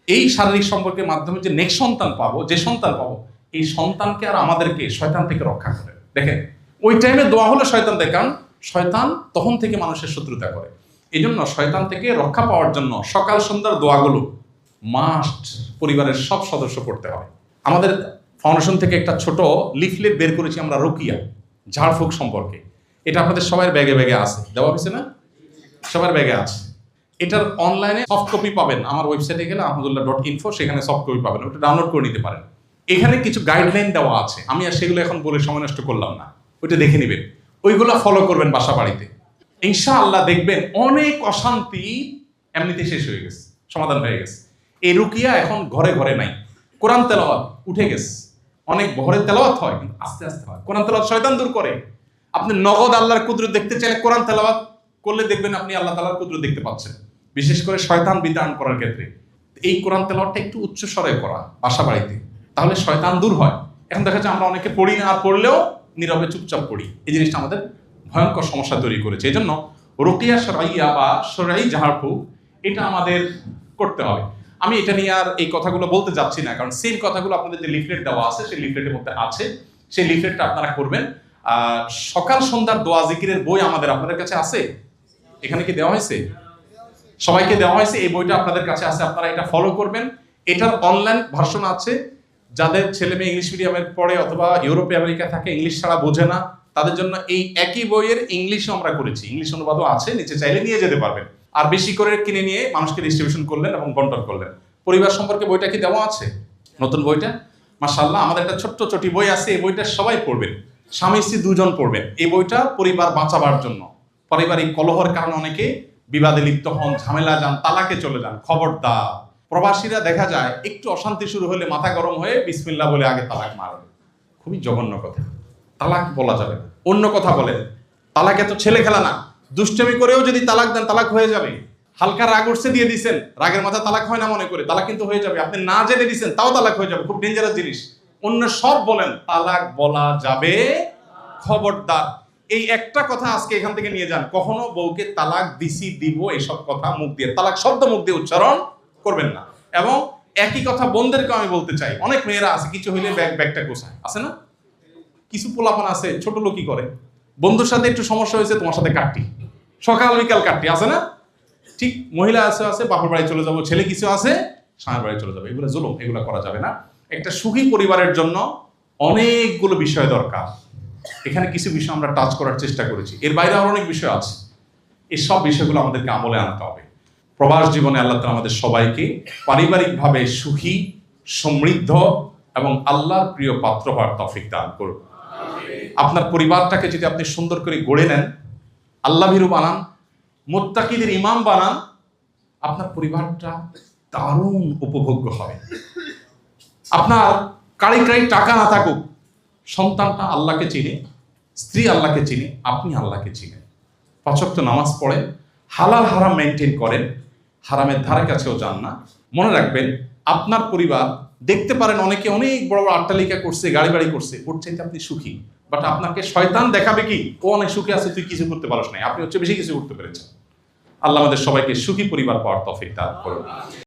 এই শারীরিক সম্পর্কের মাধ্যমে যে নেক্সট সন্তান পাবো, যে সন্তান পাবো, এই সন্তানকে আর আমাদেরকে শয়তান থেকে রক্ষা করে। দেখেন ওই টাইমে দোয়া হলো শয়তান থেকে, কারণ শয়তান তখন থেকে মানুষের শত্রুতা করে। এই জন্য শয়তান থেকে রক্ষা পাওয়ার জন্য সকাল সন্ধ্যার দোয়াগুলো মাস্ট পরিবারের সব সদস্য করতে হবে। আমাদের ফাউন্ডেশন থেকে একটা ছোট লিফলেট বের করেছি আমরা রুকিয়া, ঝাড়ফুঁক সম্পর্কে। এটা আপনাদের সবার ব্যাগে ব্যাগে আছে, দেওয়া হয়েছে না? সবার ব্যাগে আছে। এটার অনলাইনে সফট কপি পাবেন, আমার ওয়েবসাইটে গেলে ahmadullah.info, সেখানে সফট কপি পাবেন, ওটা ডাউনলোড করে নিতে পারেন। এখানে কিছু গাইডলাইন দেওয়া আছে, আমি আর সেগুলো এখন বলে সময় নষ্ট করলাম না, ওইটা দেখে নেবেন, ওইগুলো ফলো করবেন বাসা বাড়িতে। ইনশাআল্লাহ দেখবেন অনেক অশান্তি এমনিতে শেষ হয়ে গেছে, সমাধান হয়ে গেছে। এই রুকিয়া এখন ঘরে ঘরে নাই। কোরআন তেলাওয়াত উঠে গেছে, অনেক ঘরে তেলাওয়াত হয় কিন্তু আস্তে আস্তে হয়। কোরআন তেলাওয়াত শয়তান দূর করে। আপনি নগদ আল্লাহর কুদরত দেখতে চাইলে কোরআন তেলাওয়াত করলে দেখবেন আপনি আল্লাহ তাআলার কুদরত দেখতে পাচ্ছেন, বিশেষ করে শয়তান বিতাড়ন করার ক্ষেত্রে। এই কোরআন তেলাওয়াতটা একটু উচ্চ স্বরে করা বাসা বাড়িতে, তাহলে শয়তান দূর হয়। এখন দেখা যায় আমরা অনেকে পড়ি না, আর পড়লেও নীরবে চুপচাপ পড়ি। এই জিনিসটা আমাদের ভয়ঙ্কর সমস্যা তৈরি করেছে। এই জন্য রুকিয়া শরঈয়া বা শরঈ ঝাড়ফুঁক এটা আমাদের করতে হবে। আমি এটা নিয়ে আর এই কথাগুলো বলতে যাচ্ছি না, কারণ সেম কথাগুলো আপনাদের যে লিফলেট দেওয়া আছে সেই লিফলেটের মধ্যে আছে, সেই লিফলেটটা আপনারা করবেন। সকাল সন্ধ্যার দোয়া জিকিরের বই আমাদের আপনাদের কাছে আছে, এখানে কি দেওয়া হয়েছে? সবাইকে দেওয়া হয়েছে, এই বইটা আপনাদের কাছে আছে, আপনারা এটা ফলো করবেন। এটার অনলাইন ভার্সন আছে, যাদের ছেলে মেয়ে ইংলিশ মিডিয়ামের পড়ে অথবা ইউরোপে আমেরিকা থাকে, ইংলিশ ছাড়া বোঝে না, তাদের জন্য এই একই বইয়ের ইংলিশও আমরা করেছি, ইংলিশ অনুবাদও আছে, নিচে চাইলে নিয়ে যেতে পারবেন। আর বেশি করে কিনে নিয়ে মানুষকে ডিস্ট্রিবিউশন করলেন এবং বন্টন করলেন। পরিবার সম্পর্কে বইটা কি দেওয়া আছে? নতুন বইটা মাশাআল্লাহ, আমাদের একটা ছোট্ট চটি বই আছে, এই বইটা সবাই পড়বেন, স্বামী স্ত্রী দুজন পড়বেন। এই বইটা পরিবার বাঁচাবার জন্য। পারিবারিক কলহের কারণে অনেকে বিবাদে লিপ্ত হন, ঝামেলা যান, তালাকে চলে যান। খবরদার, প্রবাসীরা দেখা যায় একটু অশান্তি শুরু হলে মাথা গরম হয়ে বিসমিল্লাহ বলে আগে তালাক মারবে। খুবই জঘন্য কথা, তালাক বলা যাবে না। অন্য কথা বলেন, তালাকে তো ছেলে খেলা না, দুষ্টামি করেও যদি তালাক দেন তালাক হয়ে যাবে। হালকা রাগ উঠছে দিয়ে দিচ্ছেন, রাগের মাথা তালাক হয় না মনে করে, তালাক কিন্তু হয়ে যাবে। আপনি না জেনে দিচ্ছেন তাও তালাক হয়ে যাবে, খুব ডেঞ্জারাস জিনিস। অন্য সব বলেন, তালাক বলা যাবে, খবরদার। এই একটা কথা আজকে এখান থেকে নিয়ে যান, কখনো বউকে তালাক দিছি দিব এইসব কথা মুখ দিয়ে, তালাক শব্দ মুখ দিয়ে উচ্চারণ করবেন না। এবং একই কথা বোনদেরকে আমি বলতে চাই, অনেক মেয়েরা আছে কিছু হইলে ব্যাগটা গোছায়, আছে না? কিছু পোলাপান আছে ছোট লোকই করে, বন্ধুর সাথে একটু সমস্যা হয়েছে তোমার সাথে কাটটি, সকাল বিকাল কাটটি, আছে না? ঠিক মহিলা আছে বাপের বাড়ি চলে যাবো, ছেলে কিছু আছে স্বামীর বাড়ি চলে যাবে। এগুলো জুলুম, এগুলো করা যাবে না। একটা সুখী পরিবারের জন্য অনেকগুলো বিষয় দরকার। এখানে কিছু বিষয় আমরা টাচ করার চেষ্টা করেছি, এর বাইরে আরো অনেক বিষয় আছে। এই সব বিষয়গুলো আমাদেরকে আমলে আনতে হবে। প্রবাস জীবনে আল্লাহ তাআলা আমাদের সবাইকে পারিবারিকভাবে সুখী, সমৃদ্ধ এবং আল্লাহর প্রিয় পাত্র হওয়ার তৌফিক দান করুন। আপনার পরিবারটাকে যদি আপনি সুন্দর করে গড়ে নেন, আল্লাহ ভীরু বানান, মুত্তাকিদের ইমাম বানান, আপনার পরিবারটা দারুণ উপভোগ্য হবে। আপনার কারি টাকা না থাকুক, সন্তানটা আল্লাহকে চিনে, স্ত্রী আল্লাহকে চিনে, আপনি আল্লাহকে চিনেন, 5 ওয়াক্ত নামাজ পড়েন, হালাল হারাম মেনটেন করেন, হারামের ধারে কাছেও যান না। মনে রাখবেন, আপনার পরিবার দেখতে পারেন অনেকে অনেক বড় বড় অট্টালিকা করছে, গাড়ি বাড়ি করছে, ওর চাইতে আপনি সুখী, বাট আপনাকে শয়তান দেখাবে কি ও অনেক সুখী আছে, তুই কিছু করতে পারছ না, আপনি হচ্ছে বেশি কিছু করতে পেরেছেন। আল্লাহ আমাদের সবাইকে সুখী পরিবার পাওয়ার তৌফিক দান করুন।